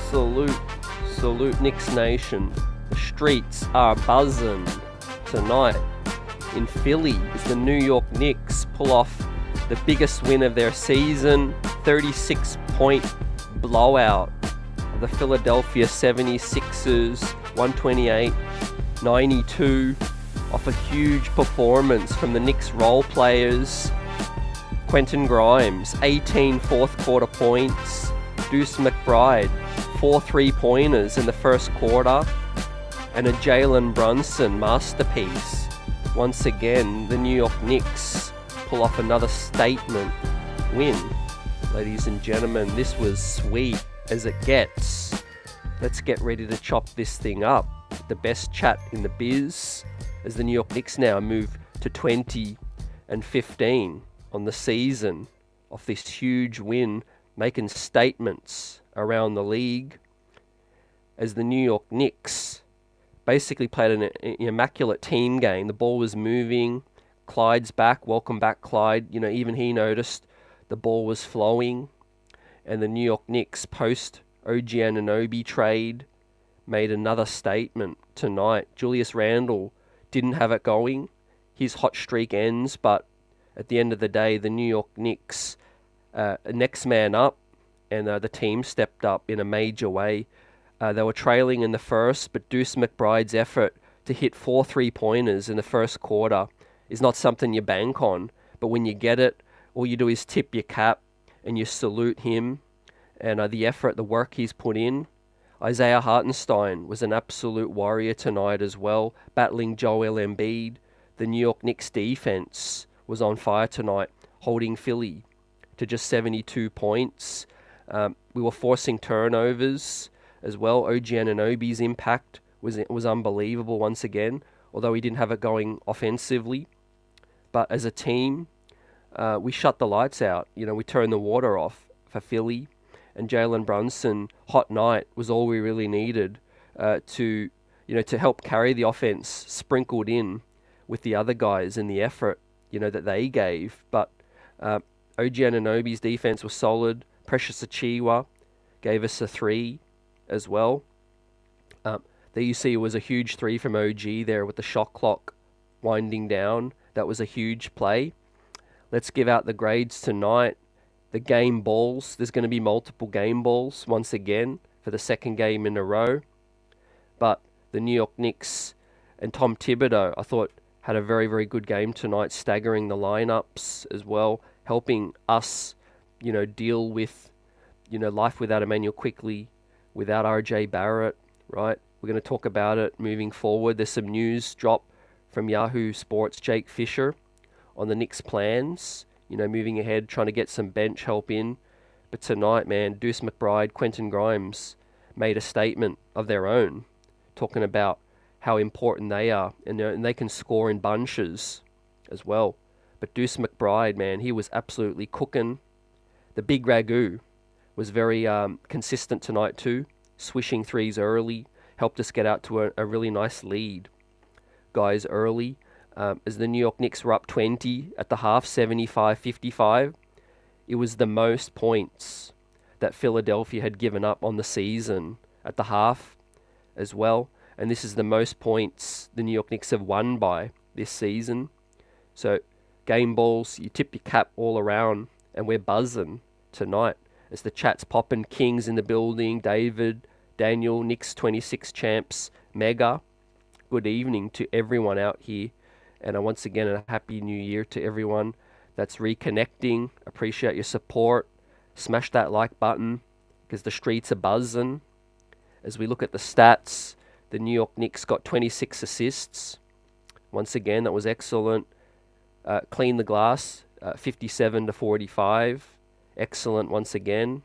Salute Knicks Nation. The streets are buzzing tonight in Philly as the New York Knicks pull off the biggest win of their season, 36-point blowout of the Philadelphia 76ers, 128-92, off a huge performance from the Knicks role players. Quentin Grimes, 18 fourth quarter points. Deuce McBride, 4 3-pointers in the first quarter. And a Jalen Brunson masterpiece. Once again, the New York Knicks pull off another statement win. Ladies and gentlemen, this was sweet as it gets. Let's get ready to chop this thing up. The best chat in the biz as the New York Knicks now move to 20-15 on the season off this huge win, making statements around the league as the New York Knicks basically played an immaculate team game. The ball was moving. Clyde's back. Welcome back, Clyde. You know, even he noticed the ball was flowing. And the New York Knicks post OG Anunoby trade made another statement tonight. Julius Randle didn't have it going. His hot streak ends, but at the end of the day, the New York Knicks, next man up, and the team stepped up in a major way. They were trailing in the first, but Deuce McBride's effort to hit 4 3-pointers in the first quarter is not something you bank on. But when you get it, all you do is tip your cap and you salute him and the effort, the work he's put in. Isaiah Hartenstein was an absolute warrior tonight as well, battling Joel Embiid. The New York Knicks defense was on fire tonight, holding Philly to just 72 points. We were forcing turnovers as well. OG Anunoby's impact was unbelievable once again, although he didn't have it going offensively. But as a team, we shut the lights out. You know, we turned the water off for Philly, and Jalen Brunson, hot night, was all we really needed to help carry the offense, sprinkled in with the other guys and the effort, that they gave. But OG Anunoby's defense was solid. Precious Achiuwa gave us a 3 as well. There you see it was a huge 3 from OG there with the shot clock winding down. That was a huge play. Let's give out the grades tonight. The game balls. There's going to be multiple game balls once again for the second game in a row. But the New York Knicks and Tom Thibodeau, I thought, had a very, very good game tonight, staggering the lineups as well, helping us, deal with, life without Emmanuel Quickley, without RJ Barrett, right? We're going to talk about it moving forward. There's some news drop from Yahoo Sports, Jake Fisher, on the Knicks' plans, moving ahead, trying to get some bench help in. But tonight, man, Deuce McBride, Quentin Grimes made a statement of their own, talking about how important they are, and they can score in bunches as well. But Deuce McBride, man, he was absolutely cooking. The big Ragu was very consistent tonight too, swishing threes early, helped us get out to a really nice lead, guys, early. As the New York Knicks were up 20 at the half, 75-55, it was the most points that Philadelphia had given up on the season at the half as well. And this is the most points the New York Knicks have won by this season. So game balls, you tip your cap all around, and we're buzzing tonight as the chat's popping. Kings in the building, David, Daniel, Knicks 26 champs, Mega. Good evening to everyone out here. And once again, a happy new year to everyone that's reconnecting. Appreciate your support. Smash that like button because the streets are buzzing. As we look at the stats, the New York Knicks got 26 assists. Once again, that was excellent. Clean the glass, 57-45. Excellent once again.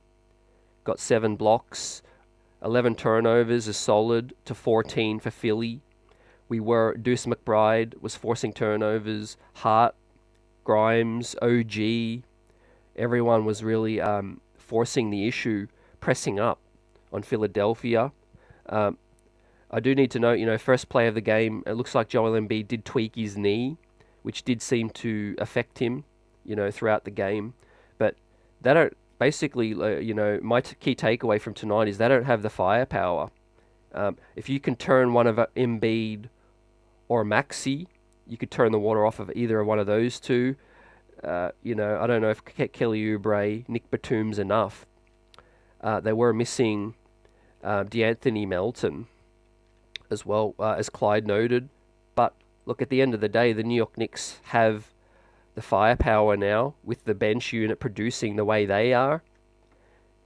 Got 7 blocks. 11 turnovers is solid to 14 for Philly. Deuce McBride was forcing turnovers. Hart, Grimes, OG, everyone was really forcing the issue, pressing up on Philadelphia. I do need to note, first play of the game, it looks like Joel Embiid did tweak his knee, which did seem to affect him, throughout the game. But basically, my key takeaway from tonight is they don't have the firepower. If you can turn one of Embiid or Maxey, you could turn the water off of either one of those two. I don't know if Kelly Oubre, Nick Batum's enough. They were missing D'Anthony Melton as well, as Clyde noted. But look, at the end of the day, the New York Knicks have the firepower now with the bench unit producing the way they are.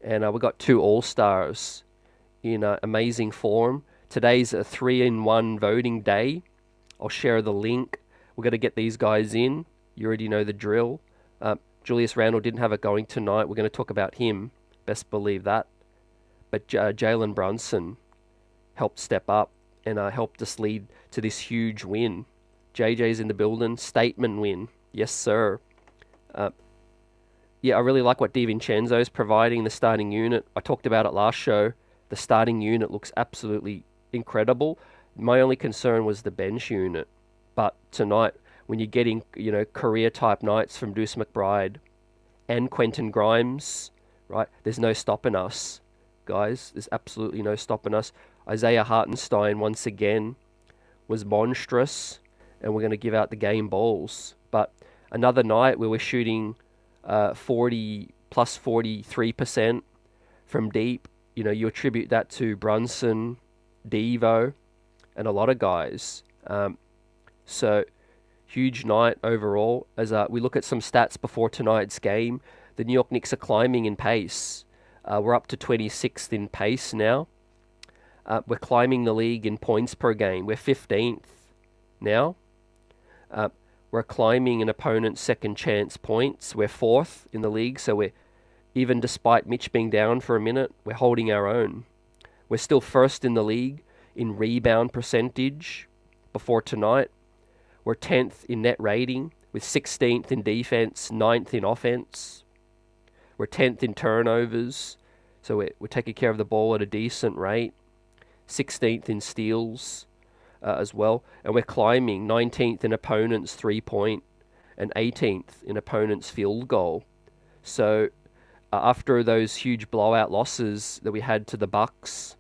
And we've got 2 All-Stars in amazing form. Today's a 3-in-1 voting day. I'll share the link. We're going to get these guys in. You already know the drill. Julius Randle didn't have it going tonight. We're going to talk about him. Best believe that. But Jalen Brunson helped step up and helped us lead to this huge win. JJ's in the building. Statement win. Yes, sir. I really like what DiVincenzo is providing, the starting unit. I talked about it last show. The starting unit looks absolutely incredible. My only concern was the bench unit. But tonight, when you're getting, career-type nights from Deuce McBride and Quentin Grimes, right, there's no stopping us, guys. There's absolutely no stopping us. Isaiah Hartenstein, once again, was monstrous, and we're going to give out the game balls. But another night where we're shooting 43% from deep, you attribute that to Brunson, Devo, and a lot of guys. So, huge night overall. As we look at some stats before tonight's game, the New York Knicks are climbing in pace. We're up to 26th in pace now. We're climbing the league in points per game. We're 15th now. We're climbing an opponent's second chance points. We're 4th in the league, so we're, even despite Mitch being down for a minute, we're holding our own. We're still 1st in the league in rebound percentage before tonight. We're 10th in net rating, with 16th in defense, 9th in offense. We're 10th in turnovers, so we're taking care of the ball at a decent rate. 16th in steals as well. And we're climbing 19th in opponents' 3-point and 18th in opponents' field goal. So after those huge blowout losses that we had to the Bucks,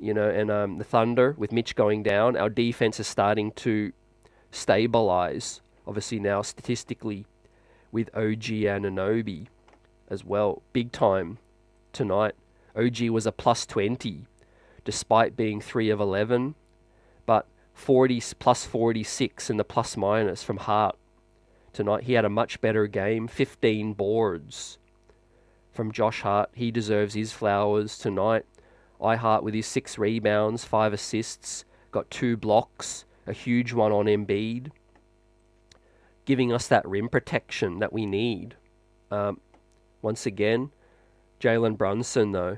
and the Thunder, with Mitch going down, our defense is starting to stabilize, obviously now statistically, with OG Anunoby as well. Big time tonight. OG was a plus 20 despite being 3 of 11, but plus 46 in the plus minus from Hart tonight. He had a much better game. 15 boards from Josh Hart. He deserves his flowers tonight. IHart with his 6 rebounds, 5 assists, got 2 blocks, a huge one on Embiid, giving us that rim protection that we need. Once again, Jalen Brunson, though,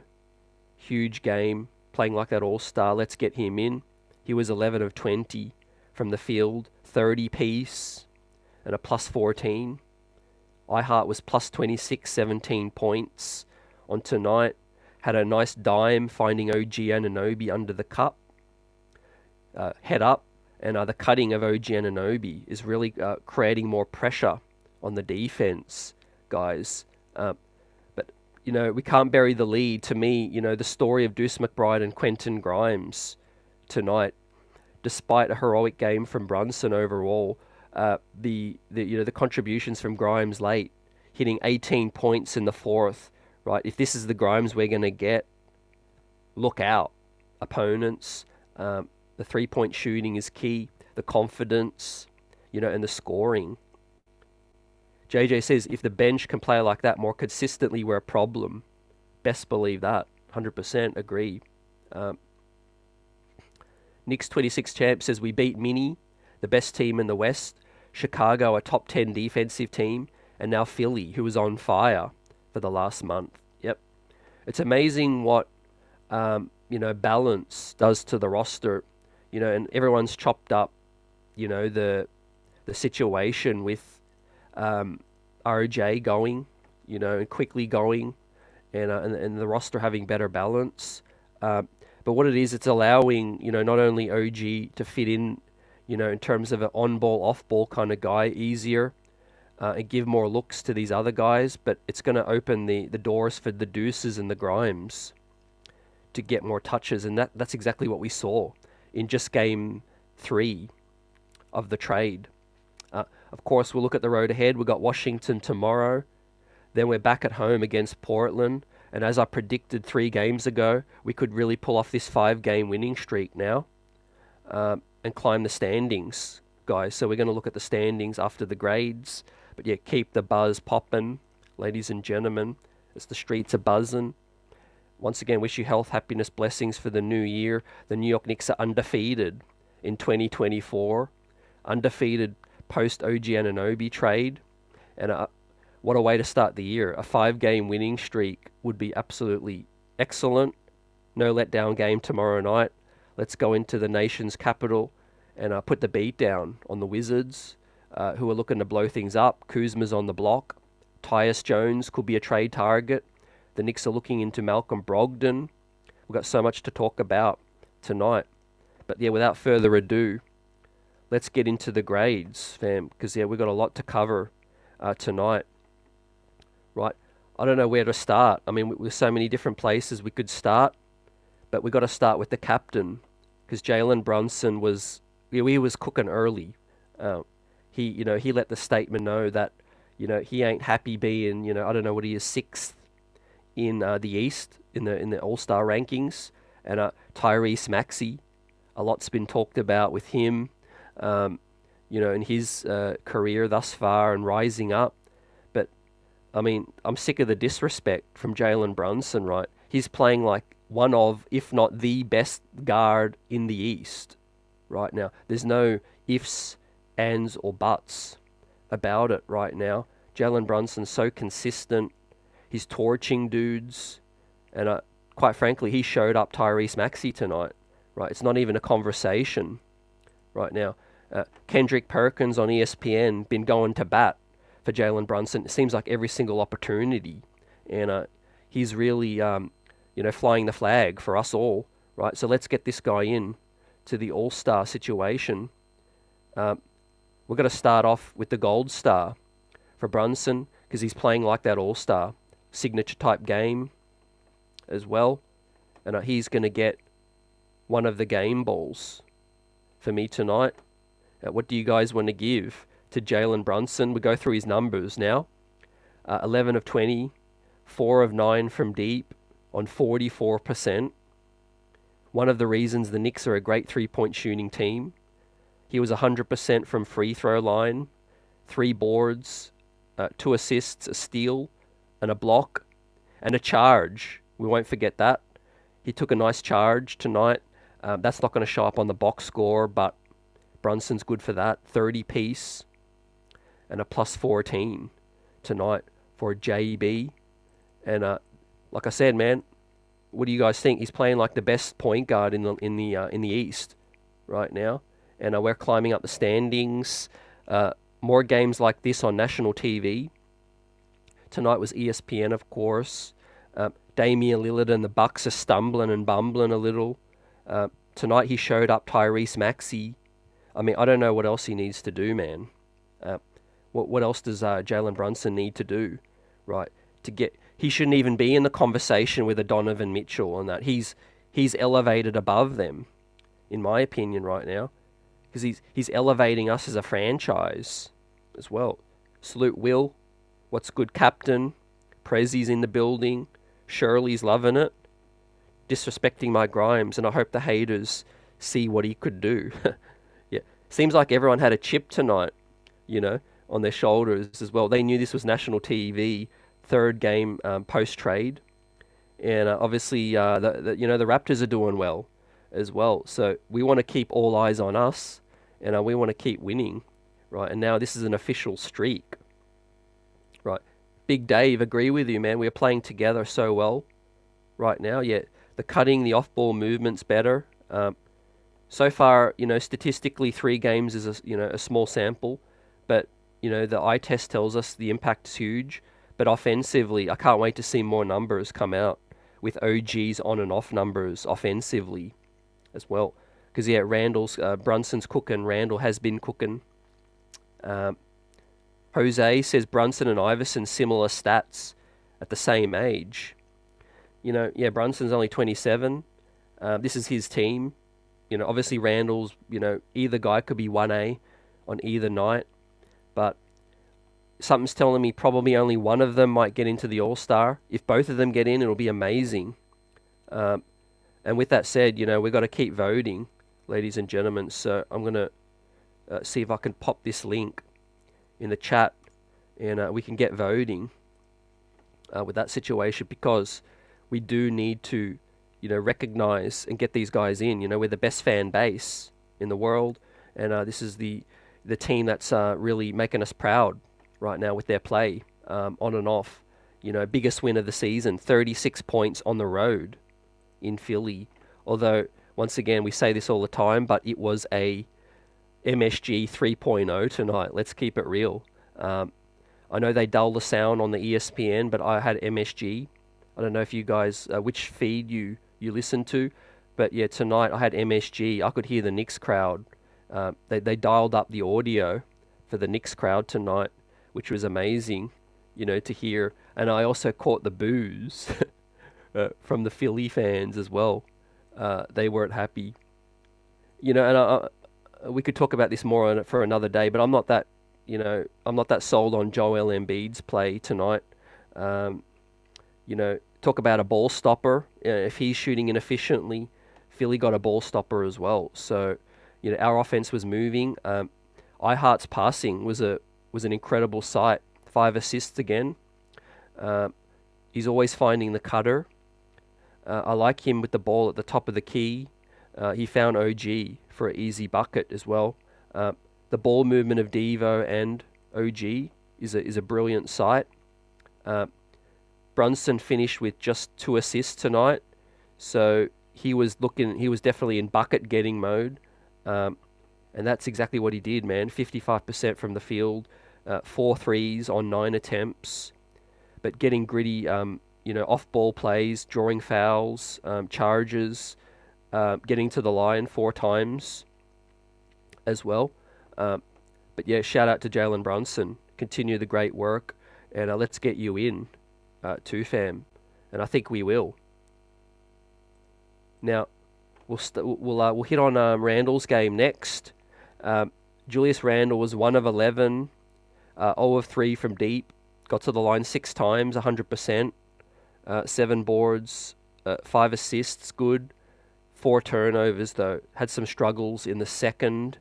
huge game, playing like that all-star. Let's get him in. He was 11 of 20 from the field, 30 piece, and a plus 14. IHart was plus 26, 17 points on tonight. Had a nice dime finding OG Anunoby under the cup. Head up, and the cutting of OG Anunoby is really creating more pressure on the defense, guys. But we can't bury the lead. To me, the story of Deuce McBride and Quentin Grimes tonight, despite a heroic game from Brunson overall, the contributions from Grimes late, hitting 18 points in the 4th, right? If this is the Grimes we're going to get, look out, opponents. The 3-point shooting is key, the confidence, and the scoring. JJ says, if the bench can play like that more consistently, we're a problem. Best believe that. 100% agree. Knicks 26 champ says, we beat Mini, the best team in the West. Chicago, a top 10 defensive team. And now Philly, who was on fire for the last month. Yep. It's amazing what, balance does to the roster. And everyone's chopped up, the situation with RJ going, and quickly going, and the roster having better balance. But what it is, it's allowing, not only OG to fit in, in terms of an on-ball, off-ball kind of guy easier, and give more looks to these other guys, but it's going to open the doors for the Deuces and the Grimes to get more touches, and that's exactly what we saw in just game 3 of the trade. Of course, we'll look at the road ahead. We've got Washington tomorrow. Then we're back at home against Portland. And as I predicted 3 games ago, we could really pull off this 5-game winning streak now and climb the standings, guys. So we're going to look at the standings after the grades. But yeah, keep the buzz popping, ladies and gentlemen, as the streets are buzzing. Once again, wish you health, happiness, blessings for the new year. The New York Knicks are undefeated in 2024. Undefeated post-OG Anunoby trade. And what a way to start the year. A 5-game winning streak would be absolutely excellent. No letdown game tomorrow night. Let's go into the nation's capital and put the beat down on the Wizards, who are looking to blow things up. Kuzma's on the block. Tyus Jones could be a trade target. The Knicks are looking into Malcolm Brogdon. We've got so much to talk about tonight. But yeah, without further ado, let's get into the grades, fam, because yeah, we've got a lot to cover tonight. Right, I don't know where to start. I mean, with so many different places we could start, but we got to start with the captain, because Jalen Brunson he was cooking early. He let the statement know that he ain't happy being I don't know what he is, 6th in the East in the All-Star rankings, and Tyrese Maxey, a lot's been talked about with him, in his career thus far and rising up. I mean, I'm sick of the disrespect from Jalen Brunson, right? He's playing like one of, if not the best guard in the East right now. There's no ifs, ands, or buts about it right now. Jalen Brunson's so consistent. He's torching dudes. And quite frankly, he showed up Tyrese Maxey tonight, right? It's not even a conversation right now. Kendrick Perkins on ESPN been going to bat for Jalen Brunson. It seems like every single opportunity, and he's really flying the flag for us all, right? So let's get this guy in to the All-Star situation. We're going to start off with the Gold Star for Brunson, because he's playing like that All-Star signature type game as well, and he's going to get one of the game balls for me tonight. What do you guys want to give to Jalen Brunson? We go through his numbers now. 11 of 20, 4 of 9 from deep on 44%. One of the reasons the Knicks are a great 3-point shooting team. He was 100% from free throw line, 3 boards, 2 assists, a steal, and a block, and a charge. We won't forget that. He took a nice charge tonight. That's not going to show up on the box score, but Brunson's good for that. 30 piece. And a plus 14 tonight for JB. And like I said, man, what do you guys think? He's playing like the best point guard in the East right now. And we're climbing up the standings. More games like this on national TV. Tonight was ESPN, of course. Damian Lillard and the Bucks are stumbling and bumbling a little. Tonight he showed up Tyrese Maxey. I mean, I don't know what else he needs to do, man. What else does Jalen Brunson need to do, right? He shouldn't even be in the conversation with a Donovan Mitchell on that. He's elevated above them, in my opinion, right now, because he's elevating us as a franchise as well. Salute Will, what's good, captain? Prezzi's in the building. Shirley's loving it. Disrespecting my Grimes, and I hope the haters see what he could do. Yeah, seems like everyone had a chip tonight, on their shoulders as well. They knew this was national TV, 3rd game post-trade. And obviously, the Raptors are doing well as well. So we want to keep all eyes on us, and we want to keep winning, right? And now this is an official streak, right? Big Dave, agree with you, man. We're playing together so well right now. Yeah, the cutting, the off-ball movement's better. So far, statistically, 3 games is a small sample, but the eye test tells us the impact's huge. But offensively, I can't wait to see more numbers come out with OG's on and off numbers offensively as well. Because yeah, Brunson's cooking. Randle has been cooking. Jose says Brunson and Iverson similar stats at the same age. Yeah, Brunson's only 27. This is his team. Obviously Randle's, either guy could be 1A on either night, but something's telling me probably only one of them might get into the All-Star. If both of them get in, it'll be amazing. And with that said, we've got to keep voting, ladies and gentlemen. So I'm going to see if I can pop this link in the chat, and we can get voting with that situation, because we do need to, recognize and get these guys in. We're the best fan base in the world, and this is the team that's really making us proud right now with their play on and off. Biggest win of the season, 36 points on the road in Philly. Although, once again, we say this all the time, but it was a MSG 3.0 tonight. Let's keep it real. I know they dull the sound on the ESPN, but I had MSG. I don't know if you guys, which feed you listen to, but yeah, tonight I had MSG. I could hear the Knicks crowd. They dialed up the audio for the Knicks crowd tonight, which was amazing, to hear. And I also caught the boos from the Philly fans as well. They weren't happy. And we could talk about this more on it for another day, but I'm not that sold on Joel Embiid's play tonight. Talk about a ball stopper. If he's shooting inefficiently, Philly got a ball stopper as well. So, our offense was moving. IHart's passing was an incredible sight. 5 assists again. He's always finding the cutter. I like him with the ball at the top of the key. He found OG for an easy bucket as well. The ball movement of Devo and OG is a brilliant sight. Brunson finished with just 2 assists tonight, so he was definitely in bucket getting mode, and that's exactly what he did, man. 55% from the field, 4 threes on 9 attempts, but getting gritty, off ball plays, drawing fouls, charges, getting to the line 4 times as well. But yeah, shout out to Jalen Brunson. Continue the great work, and let's get you in too, fam. And I think we will. Now, we'll hit on Randle's game next. Julius Randle was 1 of 11, 0 of 3 from deep. Got to the line 6 times, 100%. 7 boards, 5 assists, good. 4 turnovers though. Had some struggles in the second.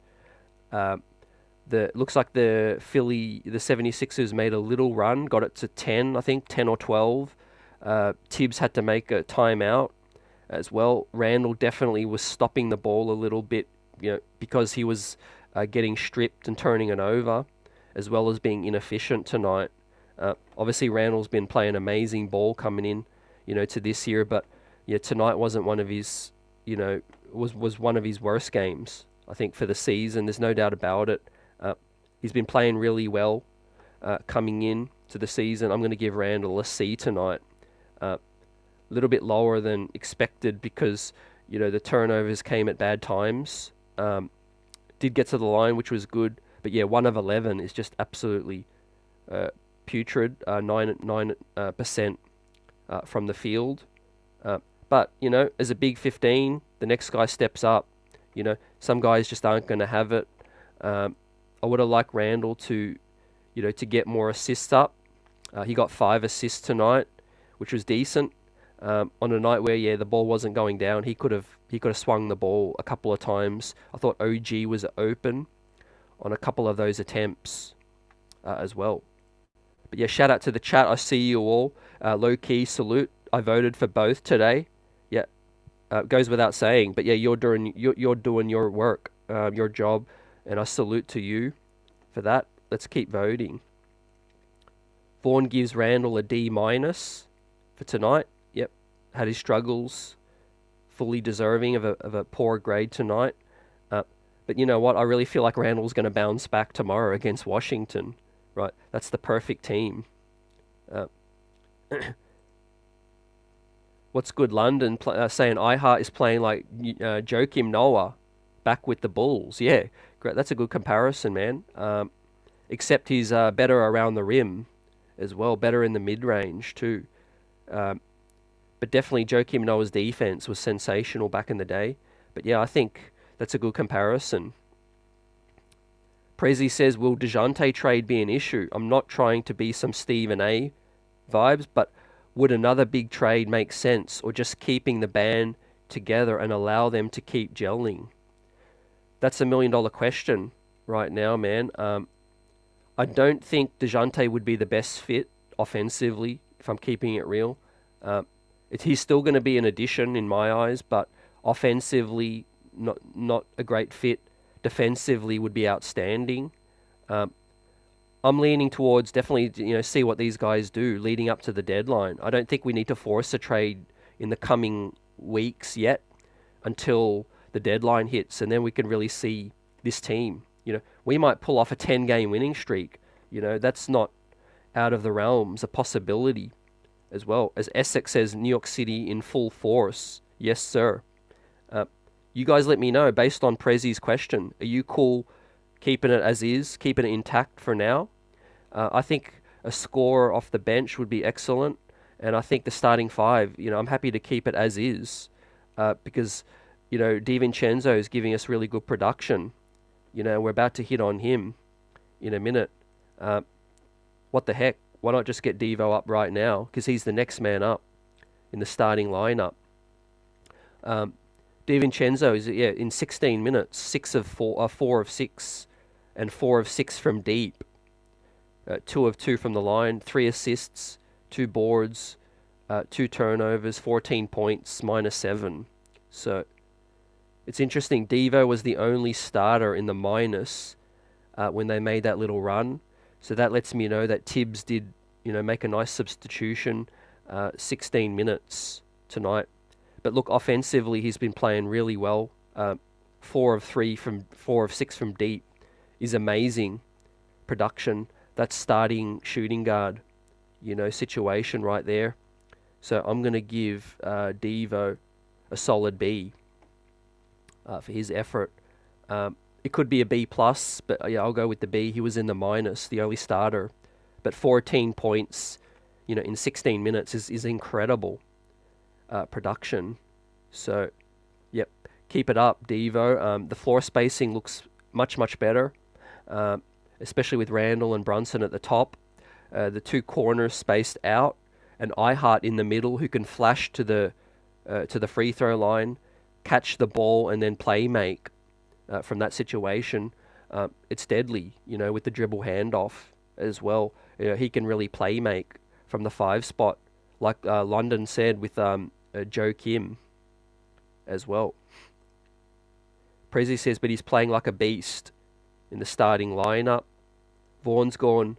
Looks like the 76ers made a little run, got it to 10, I think, 10 or 12. Tibbs had to make a timeout as well. Randle definitely was stopping the ball a little bit, because he was getting stripped and turning it over, as well as being inefficient tonight. Obviously, Randle's been playing amazing ball coming in, to this year, but yeah, tonight wasn't one of his, was one of his worst games, I think, for the season. There's no doubt about it. He's been playing really well coming in to the season. I'm going to give Randle a C tonight. A little bit lower than expected because, the turnovers came at bad times. Did get to the line, which was good. But yeah, 1 of 11 is just absolutely putrid. 9% from the field. But, as a big 15, the next guy steps up. Some guys just aren't going to have it. I would have liked Randle to get more assists up. He got 5 assists tonight, which was decent. On a night where, the ball wasn't going down, he could have swung the ball a couple of times. I thought OG was open on a couple of those attempts as well. But yeah, shout out to the chat. I see you all. Low key salute. I voted for both today. Yeah, goes without saying. But yeah, you're doing your work, your job. And I salute to you for that. Let's keep voting. Vaughn gives Randle a D- for tonight. Yep. Had his struggles. Fully deserving of a poor grade tonight. But you know what? I really feel like Randle's going to bounce back tomorrow against Washington. Right? That's the perfect team. What's good, London? Saying IHart is playing like Joakim Noah back with the Bulls. Yeah. Great. That's a good comparison, man. except he's better around the rim as well, better in the mid-range too. But definitely Joakim Noah's defense was sensational back in the day. But yeah, I think that's a good comparison. Prezi says, will DeJounte trade be an issue? I'm not trying to be some Stephen A vibes, but would another big trade make sense, or just keeping the band together and allow them to keep gelling? That's $1 million question right now, man. I don't think DeJounte would be the best fit offensively, if I'm keeping it real. He's still going to be an addition in my eyes, but offensively, not a great fit. Defensively would be outstanding. I'm leaning towards definitely, see what these guys do leading up to the deadline. I don't think we need to force a trade in the coming weeks yet until the deadline hits, and then we can really see this team. We might pull off a 10-game winning streak. That's not out of the realms, a possibility as well. As Essex says, New York City in full force. Yes, sir. You guys let me know, based on Prezi's question, are you cool keeping it as is, keeping it intact for now? I think a scorer off the bench would be excellent, and I think the starting five, I'm happy to keep it as is, because, DiVincenzo is giving us really good production. We're about to hit on him in a minute. What the heck? Why not just get Devo up right now? Because he's the next man up in the starting lineup. DiVincenzo is in 16 minutes, 4 of 6, and 4 of 6 from deep, 2 of 2 from the line, 3 assists, 2 boards, 2 turnovers, 14 points, -7. So it's interesting. Devo was the only starter in the minus when they made that little run. So that lets me know that Tibbs did, make a nice substitution, 16 minutes tonight. But look, offensively, he's been playing really well. 4 of 6 from deep is amazing production. That's starting shooting guard, situation right there. So I'm going to give Devo a solid B for his effort. It could be a B+, but yeah, I'll go with the B. He was in the minus, the only starter. But 14 points, in 16 minutes is incredible production. So, yep, keep it up, Devo. The floor spacing looks much, much better, especially with Randle and Brunson at the top. The 2 corners spaced out, and IHart in the middle, who can flash to the free throw line, catch the ball, and then play make from that situation. It's deadly, with the dribble handoff as well. He can really play make from the 5 spot, like London said with Joakim as well. Prezi says, but he's playing like a beast in the starting lineup. Vaughn's gone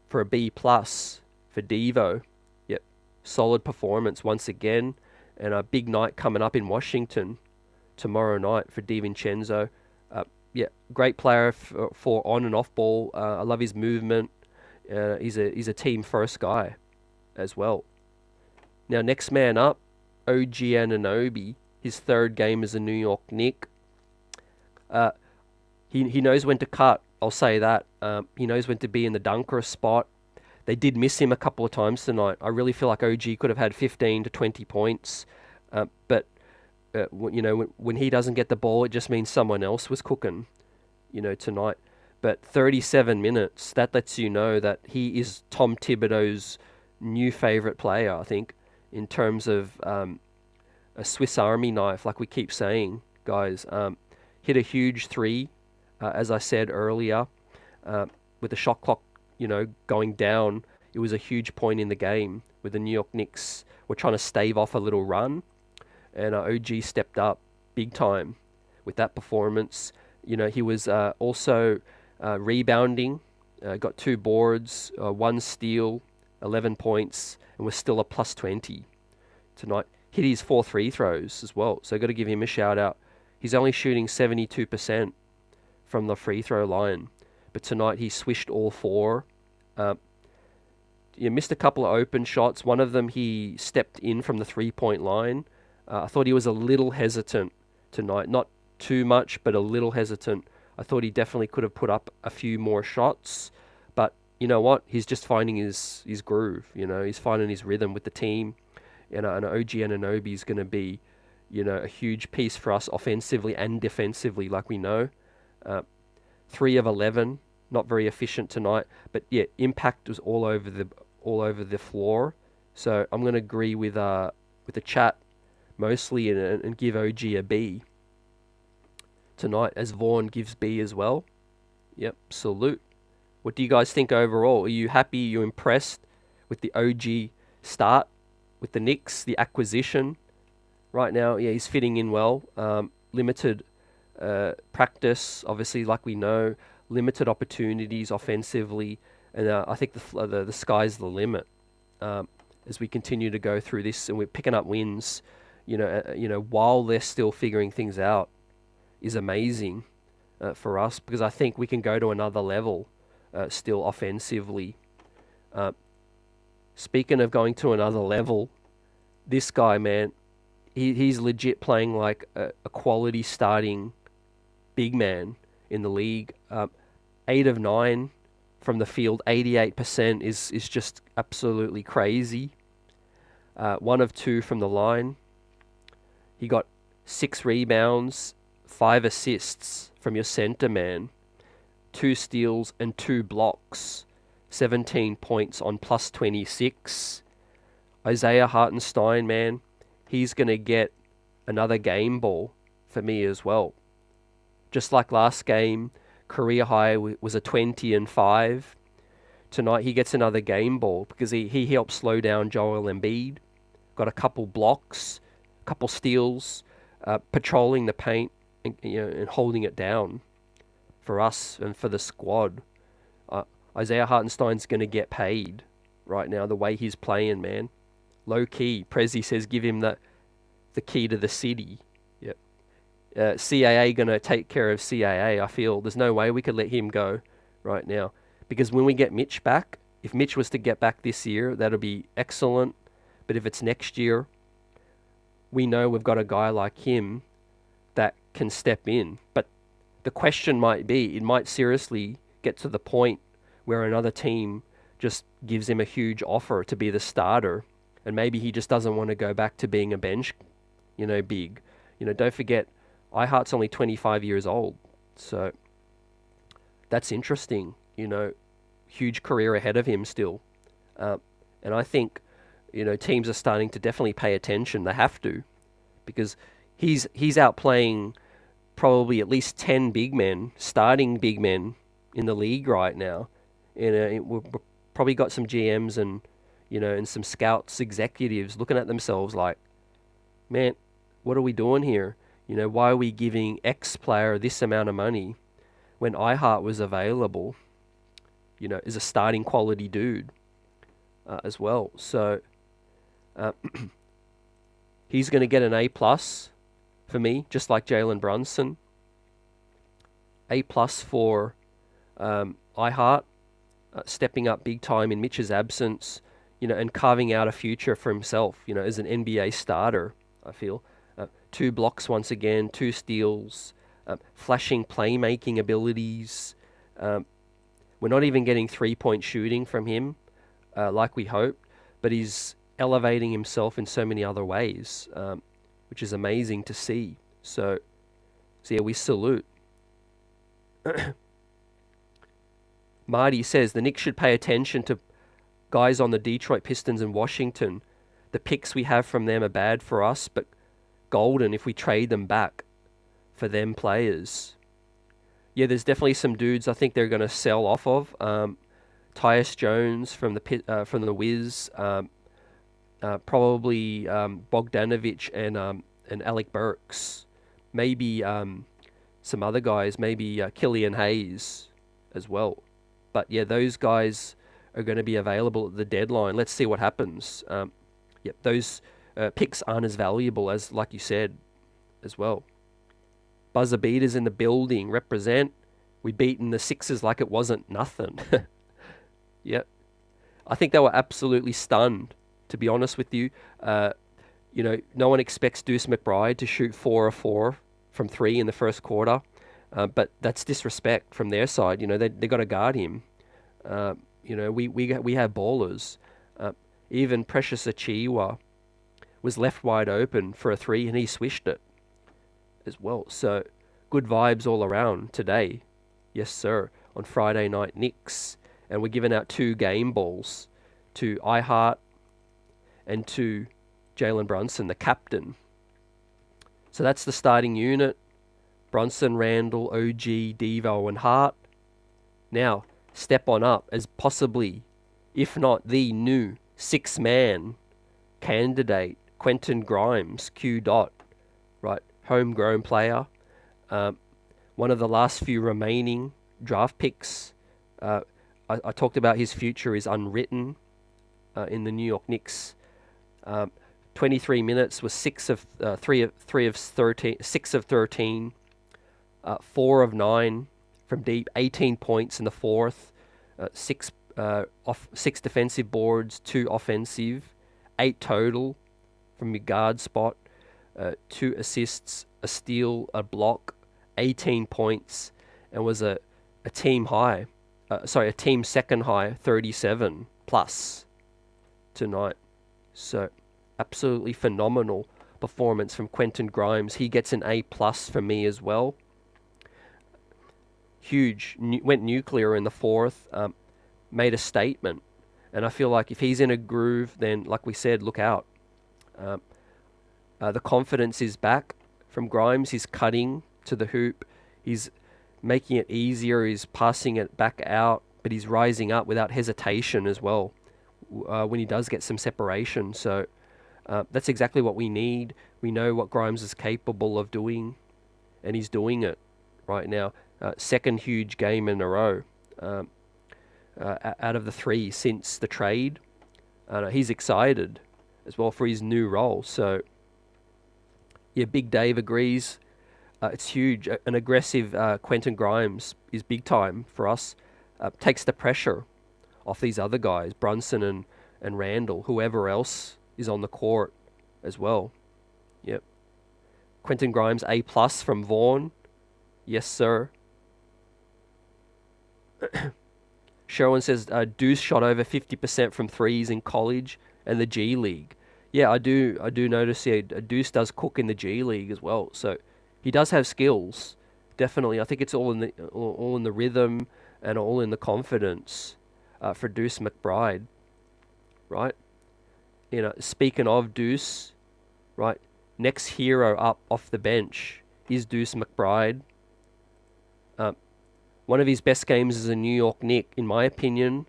for a B+ for Devo. Yep, solid performance once again, and a big night coming up in Washington tomorrow night for DiVincenzo. Yeah, great player for on and off ball. I love his movement. He's a team first guy as well. Now, next man up, OG Anunoby. His 3rd game as a New York Knick. He knows when to cut, I'll say that. He knows when to be in the dunker spot. They did miss him a couple of times tonight. I really feel like OG could have had 15 to 20 points. But, when he doesn't get the ball, it just means someone else was cooking, tonight. But 37 minutes, that lets you know that he is Tom Thibodeau's new favorite player, I think, in terms of a Swiss Army knife, like we keep saying, guys. Hit a huge 3, as I said earlier, with the shot clock, going down. It was a huge point in the game where the New York Knicks were trying to stave off a little run, and OG stepped up big time with that performance. He was also rebounding, got 2 boards, 1 steal, 11 points, and was still a +20 tonight. Hit his 4 free throws as well, so got to give him a shout out. He's only shooting 72% from the free throw line, but tonight he swished all 4. Missed a couple of open shots. One of them he stepped in from the 3-point line. I thought he was a little hesitant tonight, not too much, but a little hesitant. I thought he definitely could have put up a few more shots, but you know what? He's just finding his groove. He's finding his rhythm with the team. And OG Anunoby is going to be, a huge piece for us offensively and defensively, like we know. 3 of 11, not very efficient tonight, but yeah, impact was all over the floor. So I'm going to agree with the chat mostly and give OG a B tonight, as Vaughn gives B as well. Yep, salute. What do you guys think overall? Are you happy? Are you impressed with the OG start with the Knicks, the acquisition right now? Yeah, he's fitting in well. Limited practice, obviously, like we know. Limited opportunities offensively, and I think the sky's the limit as we continue to go through this, and we're picking up wins. While they're still figuring things out, is amazing for us, because I think we can go to another level still offensively. Speaking of going to another level, this guy, man, he's legit playing like a quality starting big man in the league. 8 of 9 from the field, 88% is just absolutely crazy. 1 of 2 from the line. He got 6 rebounds, 5 assists from your center man, 2 steals and 2 blocks, 17 points on plus 26. Isaiah Hartenstein, man, he's going to get another game ball for me as well. Just like last game, career high was a 20 and 5. Tonight he gets another game ball because he helped slow down Joel Embiid. Got a couple blocks, a couple steals, patrolling the paint and holding it down for us and for the squad. Isaiah Hartenstein's going to get paid right now, the way he's playing, man. Low key. Prezi says give him the key to the city. Yep. CAA going to take care of CAA, I feel. There's no way we could let him go right now. Because when we get Mitch back, if Mitch was to get back this year, that'll be excellent. But if it's next year, we know we've got a guy like him that can step in. But the question might be, it might seriously get to the point where another team just gives him a huge offer to be the starter. And maybe he just doesn't want to go back to being a bench, big. Don't forget, IHart's only 25 years old. So that's interesting, huge career ahead of him still. And I think, teams are starting to definitely pay attention. They have to, because he's outplaying probably at least 10 big men, starting big men in the league right now. And we've probably got some GMs and some scouts, executives looking at themselves like, man, what are we doing here? Why are we giving X player this amount of money when IHart was available, is a starting quality dude as well. So he's going to get an A+ for me, just like Jalen Brunson. A+ for IHart, stepping up big time in Mitch's absence, and carving out a future for himself, as an NBA starter, I feel. 2 blocks once again, 2 steals, flashing playmaking abilities. We're not even getting 3-point shooting from him like we hoped, but he's elevating himself in so many other ways, which is amazing to see. So yeah, we salute. Marty says the Knicks should pay attention to guys on the Detroit Pistons and Washington. The picks we have from them are bad for us, but golden if we trade them back for them players. Yeah, there's definitely some dudes I think they're going to sell off of. Tyus Jones from the Wiz, probably Bogdanovic and Alec Burks. Maybe some other guys, maybe Killian Hayes as well. But yeah, those guys are going to be available at the deadline. Let's see what happens. Yep, those picks aren't as valuable as, like you said, as well. Buzzer beaters in the building represent. We beaten the Sixers like it wasn't nothing. Yep. I think they were absolutely stunned, to be honest with you. No one expects Deuce McBride to shoot 4 of 4 from 3 in the first quarter. But that's disrespect from their side. They got to guard him. We have ballers. Even Precious Achiuwa was left wide open for a three, and he swished it as well. So good vibes all around today. Yes, sir. On Friday night, Knicks. And we're giving out 2 game balls to IHart and to Jalen Brunson, the captain. So that's the starting unit. Brunson, Randle, OG, Devo, and Hart. Now, step on up as possibly, if not the new 6-man candidate, Quentin Grimes, Q. Dot, right? Homegrown player. One of the last few remaining draft picks. I talked about his future is unwritten in the New York Knicks. 23 minutes was 6 of 13, 6 of 13, 4 of 9 from deep, 18 points in the fourth, 6 defensive boards, 2 offensive, 8 total from your guard spot, 2 assists, a steal, a block, 18 points, and was a team high. A team second high, 37 plus tonight. So absolutely phenomenal performance from Quentin Grimes. He gets an A plus for me as well. Huge, went nuclear in the fourth, made a statement. And I feel like if he's in a groove, then like we said, look out. The confidence is back from Grimes. He's cutting to the hoop. He's making it easier. He's passing it back out, but he's rising up without hesitation as well when he does get some separation. So that's exactly what we need. We know what Grimes is capable of doing, and he's doing it right now. Second huge game in a row out of the 3 since the trade. He's excited as well for his new role. So, yeah, Big Dave agrees. It's huge. An aggressive Quentin Grimes is big time for us. Takes the pressure off these other guys, Brunson and Randle, whoever else is on the court as well. Yep. Quentin Grimes, A+ from Vaughn. Yes, sir. Sherwin says Deuce shot over 50% from threes in college and the G League. Yeah, I do notice Deuce does cook in the G League as well. So he does have skills, definitely. I think it's all in the rhythm and all in the confidence for Deuce McBride, right? Speaking of Deuce, right? Next hero up off the bench is Deuce McBride. One of his best games as a New York Knick, in my opinion.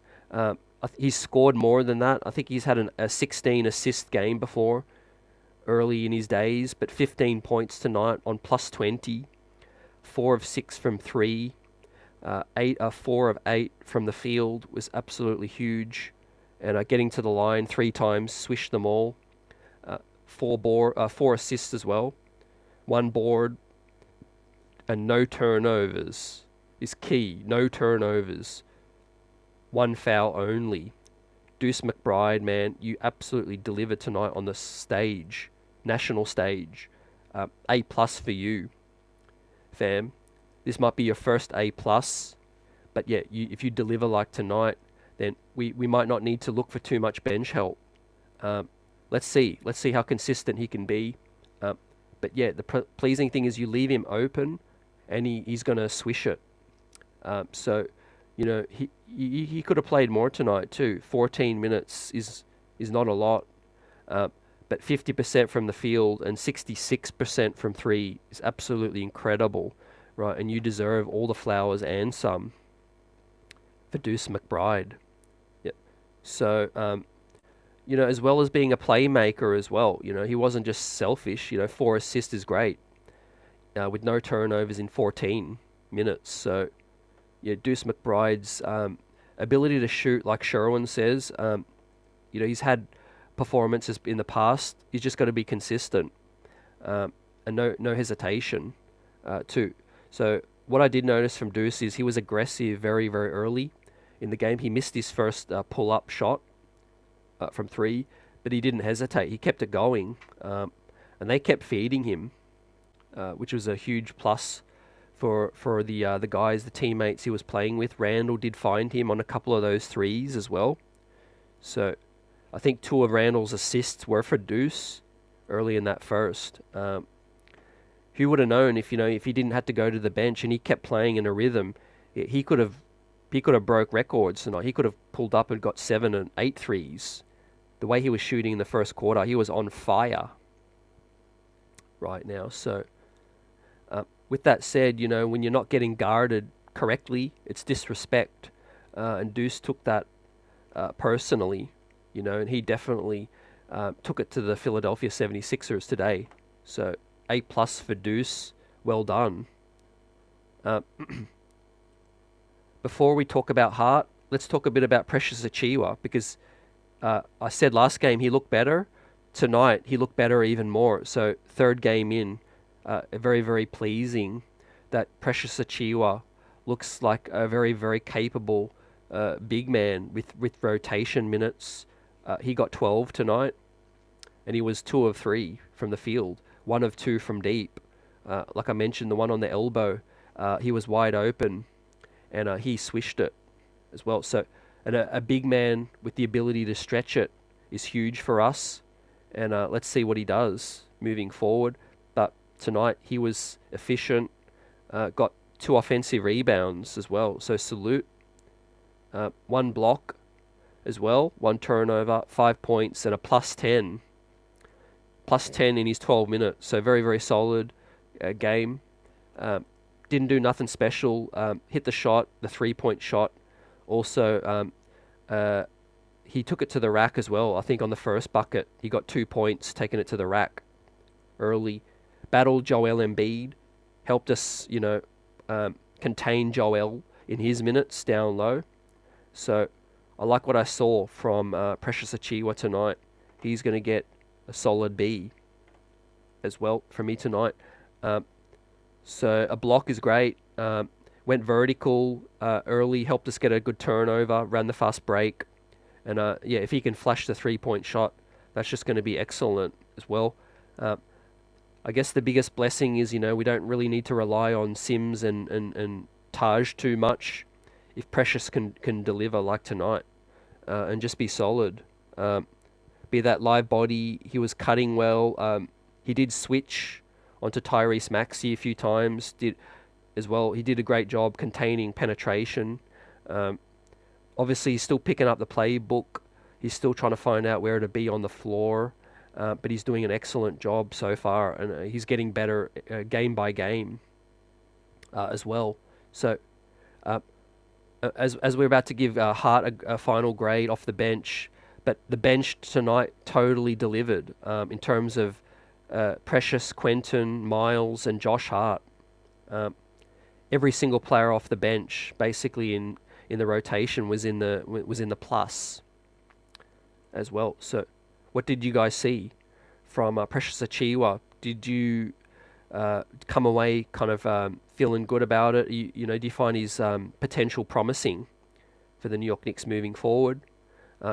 He's scored more than that. I think he's had a 16 assist game before, early in his days, but 15 points tonight on +20, 4 of 6 from 3, 4 of 8 from the field was absolutely huge, and getting to the line 3 times, swished them all. 4 assists as well, 1 board, and no turnovers is key. No turnovers, 1 foul only. Deuce McBride, man, you absolutely delivered tonight on the stage, national stage. A+ for you, fam. This might be your first A+, but yeah, if you deliver like tonight, then we might not need to look for too much bench help. Let's see how consistent he can be. But yeah, the pleasing thing is you leave him open, and he's gonna swish it. So, he could have played more tonight too. 14 minutes is not a lot, but 50% from the field and 66% from 3 is absolutely incredible, right? And you deserve all the flowers and some for Deuce McBride. Yeah. So, as well as being a playmaker as well, he wasn't just selfish. 4 assists is great, with no turnovers in 14 minutes. So, yeah, Deuce McBride's ability to shoot, like Sherwin says, he's had performances in the past. He's just got to be consistent, and no hesitation, too. So what I did notice from Deuce is he was aggressive very, very early in the game. He missed his first pull-up shot from 3, but he didn't hesitate. He kept it going, and they kept feeding him, which was a huge plus for the guys, the teammates he was playing with. Randle did find him on a couple of those threes as well. So I think 2 of Randle's assists were for Deuce early in that first. Who would have known if he didn't have to go to the bench and he kept playing in a rhythm, he could have broke records tonight. He could have pulled up and got 7 and 8 threes. The way he was shooting in the first quarter, he was on fire right now. So with that said, when you're not getting guarded correctly, it's disrespect. And Deuce took that personally, and he definitely took it to the Philadelphia 76ers today. So A+ for Deuce. Well done. Before we talk about Hart, let's talk a bit about Precious Achiuwa, because I said last game he looked better. Tonight he looked better even more. So 3rd game in, very, very pleasing that Precious Achiuwa looks like a very, very capable big man with rotation minutes. He got 12 tonight, and he was 2 of 3 from the field, 1 of 2 from deep. Like I mentioned, the one on the elbow, he was wide open, and he swished it as well. So, and a big man with the ability to stretch it is huge for us. And let's see what he does moving forward. But tonight he was efficient, got 2 offensive rebounds as well. So salute. 1 block as well, 1 turnover, 5 points, and a +10. +10 in his 12 minutes. So very, very solid game. Didn't do nothing special. Hit the shot, the 3-point shot. Also, he took it to the rack as well. I think on the first bucket, he got 2 points, taking it to the rack early. Battled Joel Embiid. Helped us, contain Joel in his minutes down low. So I like what I saw from Precious Achiuwa tonight. He's going to get a solid B as well from me tonight. So a block is great. Went vertical early, helped us get a good turnover, ran the fast break. And if he can flash the 3-point shot, that's just going to be excellent as well. I guess the biggest blessing is, we don't really need to rely on Sims and Taj too much. If Precious can deliver like tonight and just be solid. Be that live body, he was cutting well. He did switch onto Tyrese Maxey a few times. He did a great job containing penetration. Obviously, he's still picking up the playbook. He's still trying to find out where to be on the floor. But he's doing an excellent job so far. And he's getting better game by game as well. So as we're about to give Hart a final grade off the bench, but the bench tonight totally delivered in terms of Precious, Quentin, Miles, and Josh Hart. Every single player off the bench, basically in the rotation, was in the plus as well. So, what did you guys see from Precious Achiuwa? Did you come away kind of feeling good about it? Do you find his potential promising for the New York Knicks moving forward?